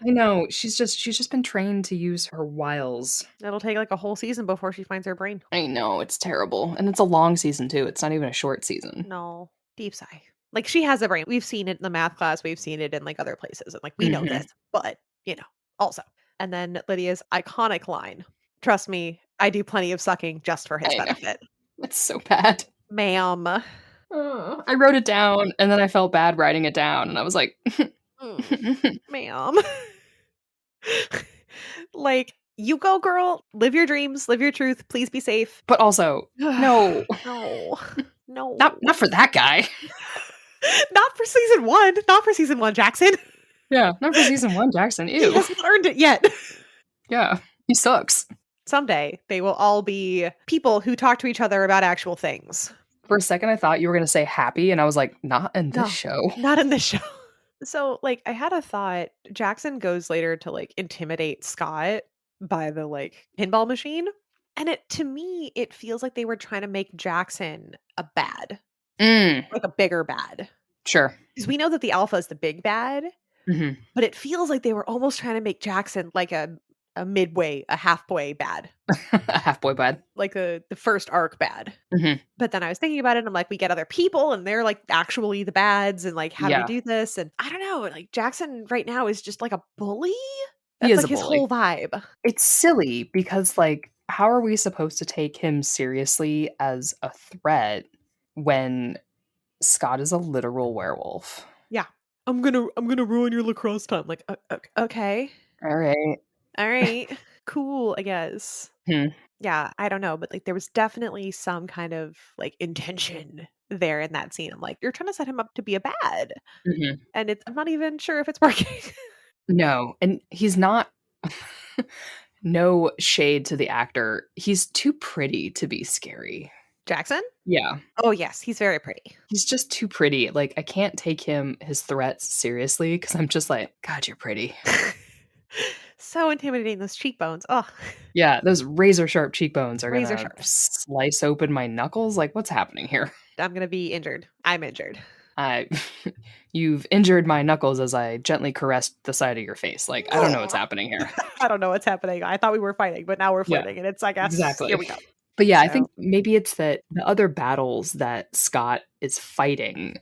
I know. She's just been trained to use her wiles. It'll take like a whole season before she finds her brain. I know, it's terrible. And it's a long season too. It's not even a short season. No, deep sigh. Like, she has a brain. We've seen it in the math class. We've seen it in like other places. And like, we know Mhm. this, but also. And then Lydia's iconic line, "Trust me, I do plenty of sucking just for his I know. benefit." It's so bad. Ma'am. Oh, I wrote it down and then I felt bad writing it down and I was like, Mm, ma'am. Like, you go, girl. Live your dreams. Live your truth. Please be safe. but also, no, No. not No. for that guy. Not for season 1. Not for season 1, Jackson. Yeah, not for season 1, Jackson. He Ew. hasn't earned it yet. Yeah, he sucks. Someday, they will all be people who talk to each other about actual things. For a second, I thought you were gonna say happy, and I was like, not in this No, show. not in this show. So, like, I had a thought. Jackson goes later to, like, intimidate Scott by the, like, pinball machine, and it to me, it feels like they were trying to make Jackson a bad, Mm, like a bigger bad. sure. Because we know that the alpha is the big bad, Mhm. but it feels like they were almost trying to make Jackson like a midway, a halfway bad, A half-boy bud. like the first arc bad. Mhm. But then I was thinking about it, and I'm like, we get other people, and they're like actually the bads, and like, how do we Yeah, do this? And I don't know, like Jackson right now is just like a bully. he That's is like a his bully. whole vibe. It's silly because, like, how are we supposed to take him seriously as a threat when Scott is a literal werewolf? Yeah. I'm gonna ruin your lacrosse time. Like, okay. Alright. All right. Cool, I guess. Hmm. Yeah, I don't know, but like there was definitely some kind of like intention there in that scene. I'm like, you're trying to set him up to be a bad. Mhm. And I'm not even sure if it's working. No, and he's not no shade to the actor, he's too pretty to be scary. Jackson? Yeah, Oh yes, he's very pretty. he's just too pretty, like, I can't take his threats seriously because 'cause I'm just like, "God, you're pretty." So intimidating, those cheekbones. Oh, Yeah, those razor sharp cheekbones are razor gonna sharp. slice open my knuckles, like, what's happening here? I'm gonna be injured. I'm injured. I you've injured my knuckles as I gently caressed the side of your face, like, I don't know what's happening here. I don't know what's happening. I thought we were fighting, but now we're Yeah, flirting, and it's, I guess, here exactly. we go. But yeah, I So think maybe it's that the other battles that Scott is fighting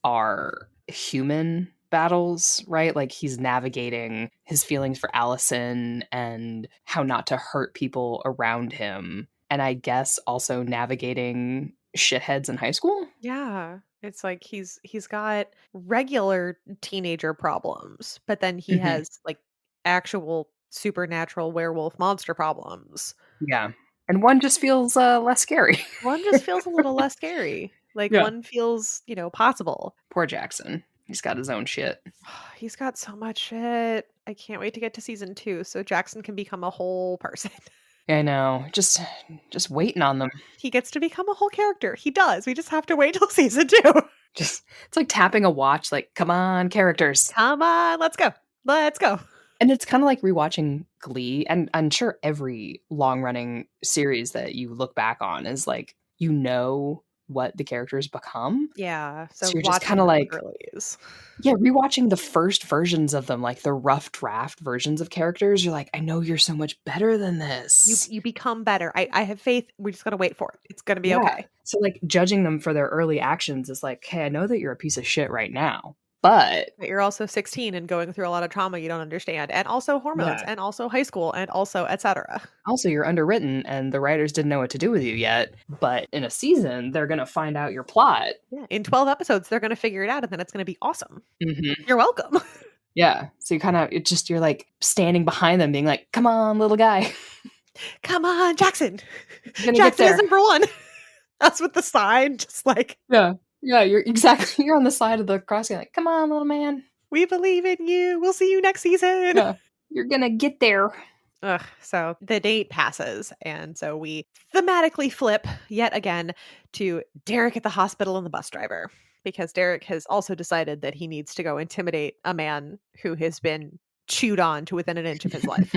are human battles, right? Like he's navigating his feelings for Allison and how not to hurt people around him. And I guess also navigating shitheads in high school. yeah, it's like he's got regular teenager problems, but then he Hmm. has like actual supernatural werewolf monster problems. Yeah. And one just feels less scary. One just feels a little less scary. Like Yeah. one feels, possible. Poor Jackson. He's got his own shit. He's got so much shit. I can't wait to get to season 2 so Jackson can become a whole person. I know. Just waiting on them. He gets to become a whole character. He does. We just have to wait till season 2. Just it's like tapping a watch, like, come on, characters. Come on, let's go. Let's go. And it's kind of like rewatching Glee, and I'm sure every long running series that you look back on is like, what the characters become. Yeah, so So you're just watching kinda them like earlies. yeah, rewatching the first versions of them, like the rough draft versions of characters, you're like, "I know you're so much better than You this." you become better. I have faith. We just gotta wait for it. It's gonna be Yeah. okay. So, like, judging them for their early actions is like, "Hey, I know that you're a piece of shit right now, but" But you're also 16 and going through a lot of trauma you don't understand, and also hormones, yeah. and also high school, and also etcetera. Also, you're underwritten and the writers didn't know what to do with you yet, but in a season, they're gonna find out your plot. Yeah, in 12 episodes, they're gonna figure it out, and then it's gonna be awesome. Mhm. You're welcome. Yeah. So you kinda you're, like, standing behind them being like, "Come on, little guy. Come on, Jackson. You're gonna get Jackson is there." number 1. That's what the sign, just like, Yeah. Yeah, you're exactly you're on the side of the crossing like, "Come on, little man. "We believe in you. We'll see you next season." Yeah. You're gonna get there." Ugh, so the date passes, and so we thematically flip yet again to Derek at the hospital and the bus driver, because Derek has also decided that he needs to go intimidate a man who has been chewed on to within an inch of his life.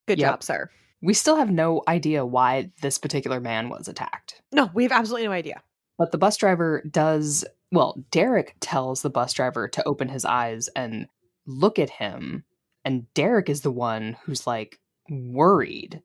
Good Yep. job, sir. We still have no idea why this particular man was attacked. No, we have absolutely no idea. But the bus driver does well, Derek tells the bus driver to open his eyes and look at him, and Derek is the one who's, like, worried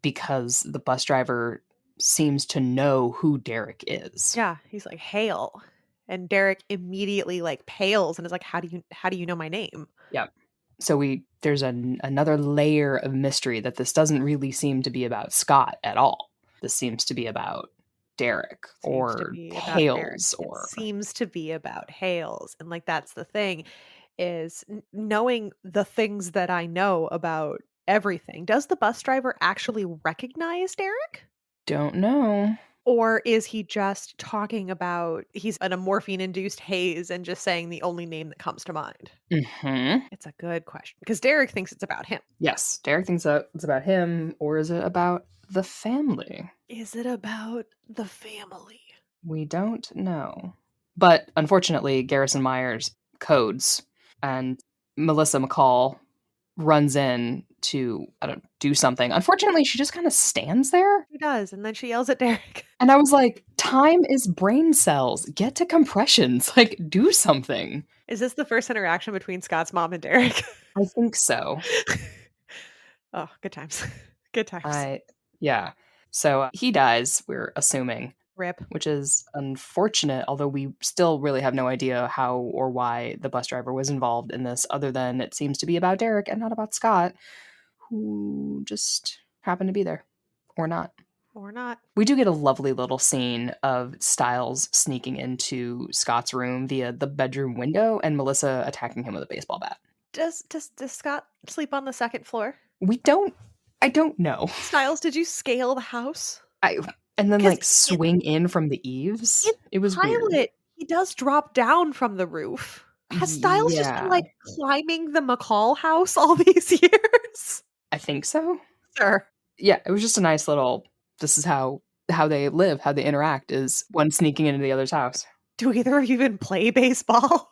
because the bus driver seems to know who Derek is. Yeah, he's like, "Hail." And Derek immediately, like, pales and is like, how do you know my name?" Yep. So there's another layer of mystery that this doesn't really seem to be about Scott at all. This seems to be about Derek Seems to or be about Derek. Hales It or seems to be about Hales, and, like, that's the thing, is knowing the things that I know about everything. Does the bus driver actually recognize Derek? don't know. Or is he just talking about he's in a morphine-induced haze and just saying the only name that comes to mind? Mhm. It's a good question, because Derek thinks it's about him. Yes, Derek thinks that it's about him, or is it about the family? Is it about the family? We don't know. But unfortunately, Garrison Myers codes, and Melissa McCall runs in to, I don't do something. Unfortunately, she just kinda stands there, He does, and then she yells at Derek. and I was like, "Time is brain cells. Get to compressions. Like, do something." Is this the first interaction between Scott's mom and Derek? I think so. Oh, good times. Good times. I yeah. So, he dies, we're assuming, Rip. which is unfortunate, although we still really have no idea how or why the bus driver was involved in this, other than it seems to be about Derek and not about Scott, who just happened to be there. Or not. Or not. We do get a lovely little scene of Stiles sneaking into Scott's room via the bedroom window and Melissa attacking him with a baseball bat. Does Scott sleep on the second floor? We don't I don't know. Stiles, did you scale the house? I and then, 'Cause like, in swing in from the eaves? in It was weird. pilot, he does drop down from the roof. Has Stiles just been, Yeah, like, climbing the McCall house all these years? I think so. Sure. Yeah, it was just a nice little this is how they live, how they interact is one sneaking into the other's house. Do either of you even play baseball?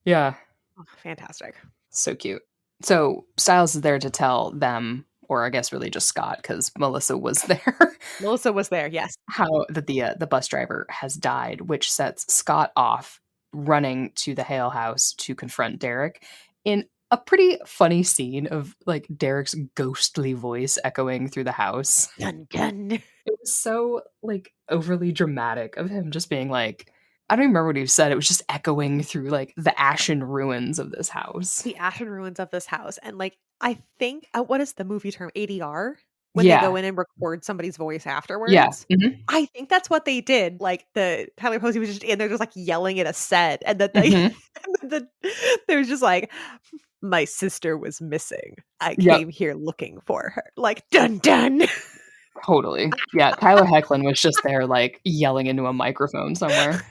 Yeah, Oh, fantastic. so cute. So, Stiles is there to tell them, or I guess really just Scott, because Melissa was there, Melissa was there, yes. how that the bus driver has died, which sets Scott off running to the Hale house to confront Derek in a pretty funny scene of, like, Derek's ghostly voice echoing through the house. Dun, dun. It was so, like, overly dramatic of him just being like I don't even remember what he said, it was just echoing through, like, the ashen ruins of this house. The ashen ruins of this house, and, like, I think what is the movie term? ADR? When they go Yeah, in and record somebody's voice yeah, afterwards? mhm, I think that's what they did, like, the Tyler Posey was just in there just, like, yelling at a set, and then they mhm, and then they was just like, "My sister was missing. I yep, came here looking for her." Like, dun dun. totally. Yeah, Tyler Hoechlin was just there, like, yelling into a microphone somewhere.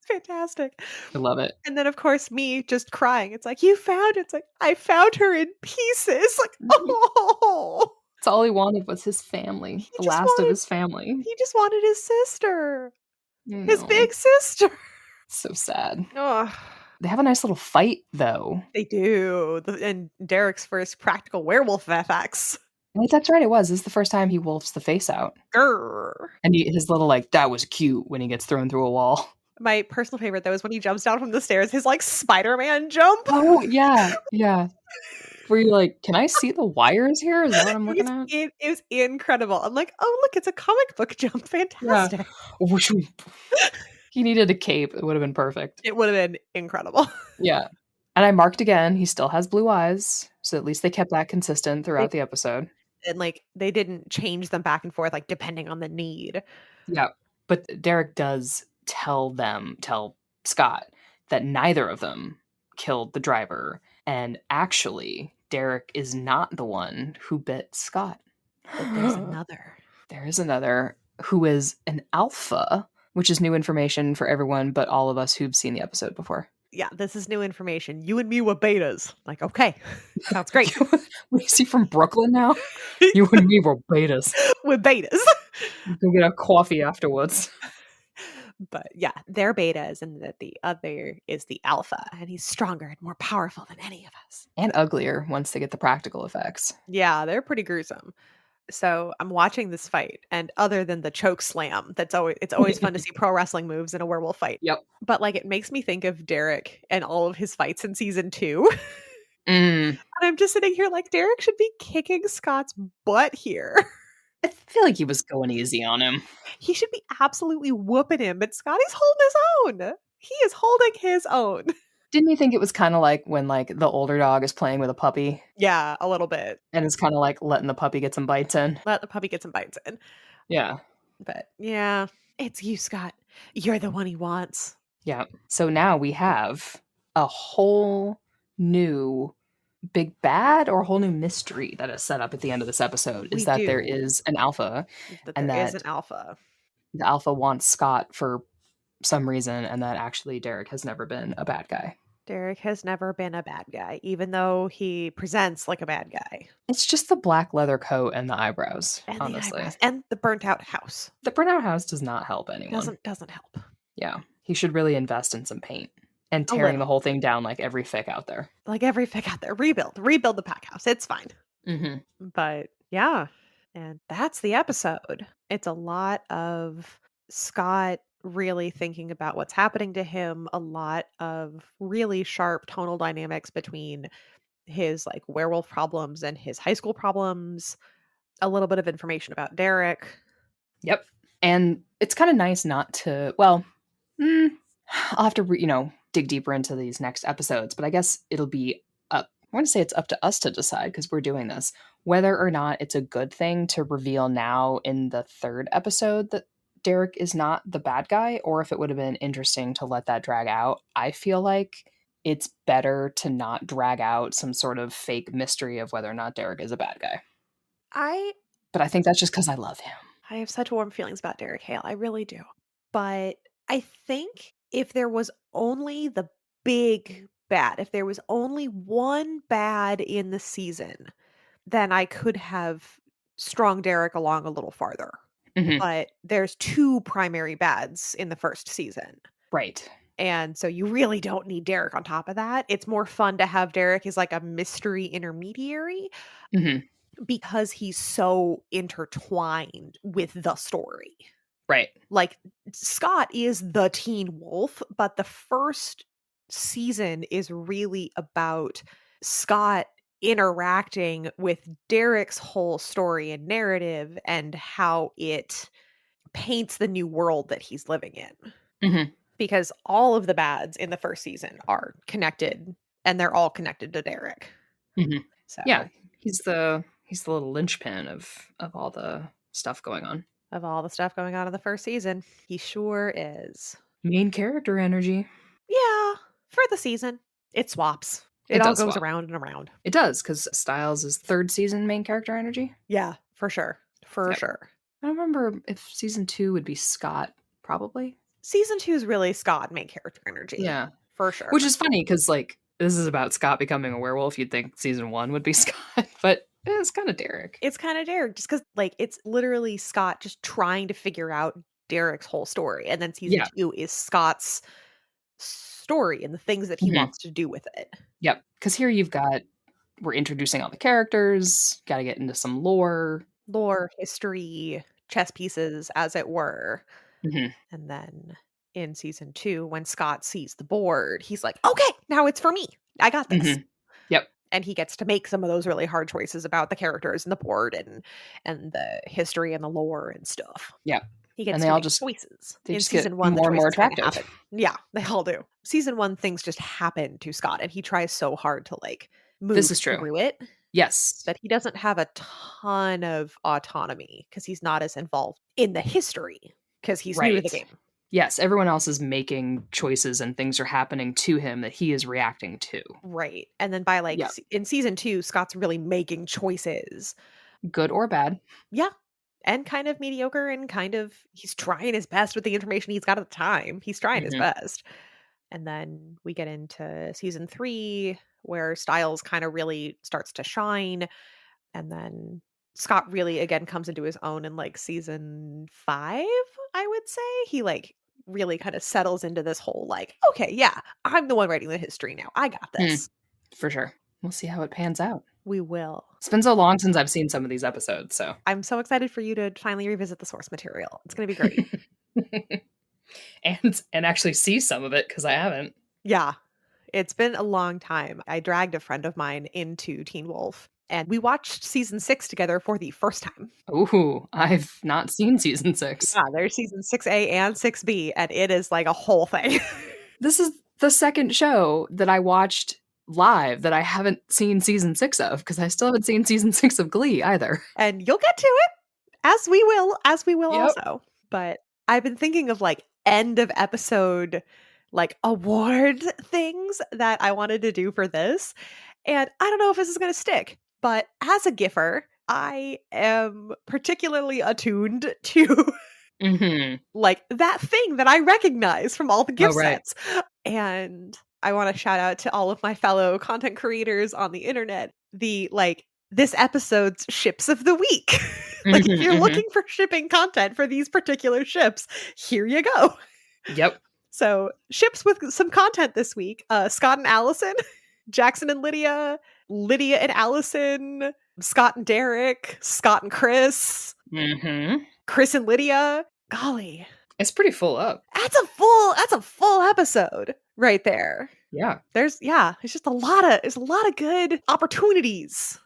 Fantastic. I love it. And then, of course, me just crying. It's like, "You found it." It's like, "I found her in pieces." Like, Mhm. "Oh." That's all he wanted was his family, He the just last of wanted his family. he just wanted his sister. You His know, big sister. so sad. Ugh. They have a nice little fight, though. They do. And Derek's first practical werewolf FX. Wait, that's right, it was. This is the first time he wolfs the face out. Grr. And his little, like, "That was cute," when he gets thrown through a wall. My personal favorite, though, is when he jumps down from the stairs, his, like, Spider-Man jump. Oh, yeah, yeah. Where you're like, "Can I see the wires here? Is that what I'm looking at?" It is incredible. I'm like, "Oh, look, it's a comic book jump. Yeah. Fantastic." Whooshoo. He needed a cape, it would've been perfect. It would've been incredible. Yeah. And I marked again, he still has blue eyes, so at least they kept that consistent They throughout the episode. and, like, they didn't change them back and forth, like, depending on the need. Yeah. But Derek does tell Scott that neither of them killed the driver, and actually, Derek is not the one who bit Scott. That there's another. There is another who is an alpha, which is new information for everyone but all of us who've seen the episode before. Yeah, this is new information. You and me were betas. Like, okay, sounds great. What is he from Brooklyn now? You and me were betas. We're betas. Go get a coffee afterwards. But yeah, they're betas, and that the other is the alpha, and he's stronger and more powerful than any of us. And uglier once they get the practical effects. Yeah, they're pretty gruesome. So I'm watching this fight, and other than the choke slam, it's always fun to see pro wrestling moves in a werewolf fight. Yep. But like it makes me think of Derek and all of his fights in season 2. Mm. And I'm just sitting here like Derek should be kicking Scott's butt here. I feel like he was going easy on him. He should be absolutely whooping him, but Scotty's holding his own. He is holding his own. Didn't you think it was kind of like when, like, the older dog is playing with a puppy? Yeah, a little bit. And it's kind of like letting the puppy get some bites in? Let the puppy get some bites in. Yeah. But yeah, it's you, Scott. You're the one he wants. Yeah. So now we have a whole new big bad or a whole new mystery that is set up at the end of this episode, is We that there do. is an alpha, That and there is an that alpha. the alpha wants Scott for some reason, and that actually Derek has never been a bad guy. Derek has never been a bad guy, even though he presents like a bad guy. It's just the black leather coat and the eyebrows, And honestly. the eyebrows. And the burnt out house. The burnout house does not help anyone. Doesn't help. Yeah. He should really invest in some paint and A tearing the little. whole thing down like every fic out there. Like every fic out there. Rebuild the pack house. It's fine. Mhm. But yeah. And that's the episode. It's a lot of Scott really thinking about what's happening to him, a lot of really sharp tonal dynamics between his like werewolf problems and his high school problems, a little bit of information about Derek. Yep. And it's kind of nice not to, well, I'll have to, dig deeper into these next episodes, but I guess it'll be up. I want to say it's up to us to decide because we're doing this, whether or not it's a good thing to reveal now in the third episode that Derek is not the bad guy, or if it would have been interesting to let that drag out. I feel like it's better to not drag out some sort of fake mystery of whether or not Derek is a bad guy. But I think that's just because I love him. I have such warm feelings about Derek Hale. I really do. But I think if there was only the big bad, if there was only one bad in the season, then I could have strung Derek along a little farther. Mhm. But there's 2 primary bads in the first season. Right. And so you really don't need Derek on top of that. It's more fun to have Derek as like a mystery intermediary Mhm. because he's so intertwined with the story. Right. Like Scott is the teen wolf, but the first season is really about Scott interacting with Derek's whole story and narrative and how it paints the new world that he's living in. Mhm. Because all of the bads in the first season are connected and they're all connected to Derek. Mhm. So Yeah, he's the little linchpin of all the stuff going on. of all the stuff going on in the first season, he sure is. Main character energy. Yeah, for the season, it swaps. It all does goes swap. around and around. It does, because Stiles is third season main character energy. Yeah, for sure. For Yep. sure. I don't remember if season 2 would be Scott, probably. Season 2 is really Scott main character energy. Yeah. For sure. Which is funny, because, like, this is about Scott becoming a werewolf. You'd think season 1 would be Scott, but it's kind of Derek. It's kind of Derek, just because, like, it's literally Scott just trying to figure out Derek's whole story. And then season 2 is Scott's story and the things that he Mhm. wants to do with it. Yep, because here you've got we're introducing all the characters, got to get into some lore. Lore, history, chess pieces, as it were. Mm-hmm. And then in season 2, when Scott sees the board, he's like, okay, now it's for me. I got this. Mm-hmm. Yep. And he gets to make some of those really hard choices about the characters and the board and the history and the lore and stuff. Yeah. He gets And they to all make just choices. they In just get season 1, the more and more choices kind of attractive. happen. Yeah, they all do. Season 1, things just happen to Scott, and he tries so hard to like This move is true. through it Yes. that he doesn't have a ton of autonomy because he's not as involved in the history because he's new to the Right. game. Yes, everyone else is making choices and things are happening to him that he is reacting to. Right. And then by like Yeah. in season 2, Scott's really making choices. Good or bad. Yeah. And kind of mediocre and kind of he's trying his best with the information he's got at the time. He's trying his Mm-hmm. best. And then we get into season 3 where Stiles kind of really starts to shine. And then Scott really again comes into his own in like season 5, I would say. He like really kind of settles into this whole like, okay, yeah, I'm the one writing the history now. I got this. For sure. We'll see how it pans out. We will. It's been so long since I've seen some of these episodes, so. I'm so excited for you to finally revisit the source material. It's going to be great. and actually see some of it because I haven't. Yeah. It's been a long time. I dragged a friend of mine into Teen Wolf and we watched season 6 together for the first time. Ooh, I've not seen season 6. Yeah, there's season 6A and 6B, and it is like a whole thing. This is the second show that I watched live that I haven't seen season 6 of because I still haven't seen season 6 of Glee either. And you'll get to it as we will Yep. also. But I've been thinking of like end of episode like award things that I wanted to do for this. And I don't know if this is going to stick, but as a giffer, I am particularly attuned to like that thing that I recognize from all the gift sets. And I want to shout out to all of my fellow content creators on the internet. The like this episode's ships of the week. Like if you're looking for shipping content for these particular ships, here you go. Yep. So ships with some content this week. Scott and Allison, Jackson and Lydia, Lydia and Allison, Scott and Derek, Scott and Chris, Chris and Lydia. Golly. It's pretty full up. That's a full episode right there. Yeah. There's just a lot of good opportunities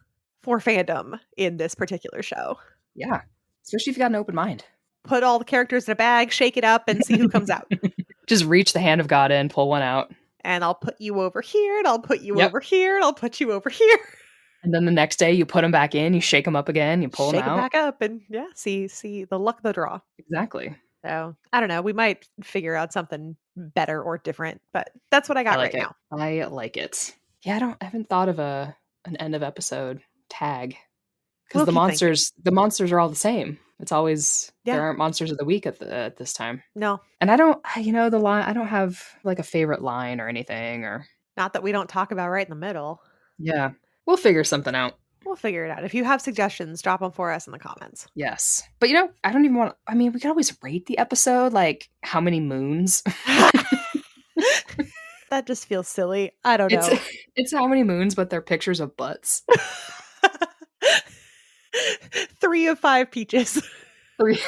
for fandom in this particular show. Yeah. Especially if you got an open mind. Put all the characters in a bag, shake it up, and see who comes out. Just reach the hand of God in, pull one out. And I'll put you over here, and I'll put you over here, and I'll put you over here. And then the next day you put them back in, you shake them up again, you pull them out. Shake them back up, and see the luck of the draw. Exactly. So, I don't know. We might figure out something better or different, but that's what I got right now. I like it. Yeah, I haven't thought of an end of episode tag. Because the monsters are all the same. It's always there aren't monsters of the week at this time. No. And I don't the line I don't have like a favorite line or anything or not that we don't talk about right in the middle. Yeah. We'll figure something out. We'll figure it out. If you have suggestions, drop them for us in the comments. Yes. But I don't even want we could always rate the episode like how many moons. That just feels silly. I don't know. It's how many moons, but they're pictures of butts. 3 of 5 peaches. 3.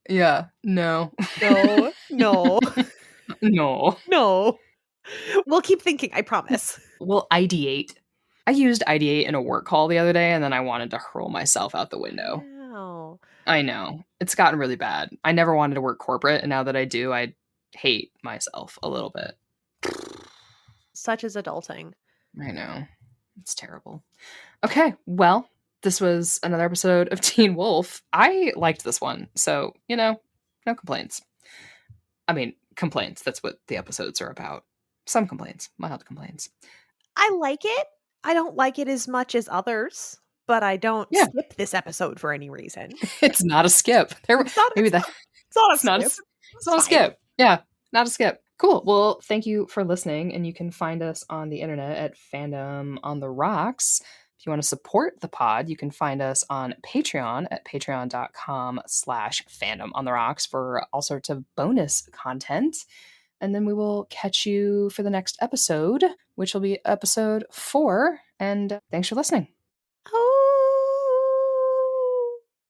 Yeah. No. No. No. We'll keep thinking, I promise. We'll ideate. I used ideate in a work call the other day, and then I wanted to hurl myself out the window. No. I know. It's gotten really bad. I never wanted to work corporate, and now that I do, I hate myself a little bit. Such is adulting. I know. It's terrible. Okay, well, this was another episode of Teen Wolf. I liked this one, so, no complaints. I mean, complaints. That's what the episodes are about. Some complaints. Mild complaints. I like it. I don't like it as much as others, but I don't skip this episode for any reason. It's not a skip. It's not a skip. Yeah, not a skip. Cool. Well, thank you for listening, and you can find us on the internet at Fandom on the Rocks. If you want to support the pod, you can find us on Patreon at patreon.com/fandomontheRocks for all sorts of bonus content. and then we will catch you for the next episode, which will be episode 4. And thanks for listening. Oh.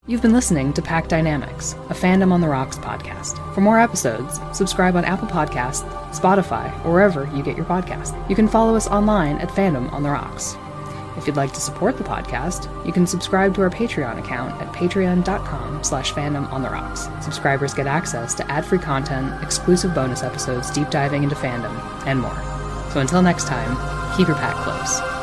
You've been listening to Pack Dynamics, a Fandom on the Rocks podcast. For more episodes, subscribe on Apple Podcasts, Spotify, or wherever you get your podcasts. You can follow us online at Fandom on the Rocks. If you'd like to support the podcast, you can subscribe to our Patreon account at patreon.com/fandomontherocks. Subscribers get access to ad-free content, exclusive bonus episodes deep diving into fandom, and more. So until next time, keep your pack close.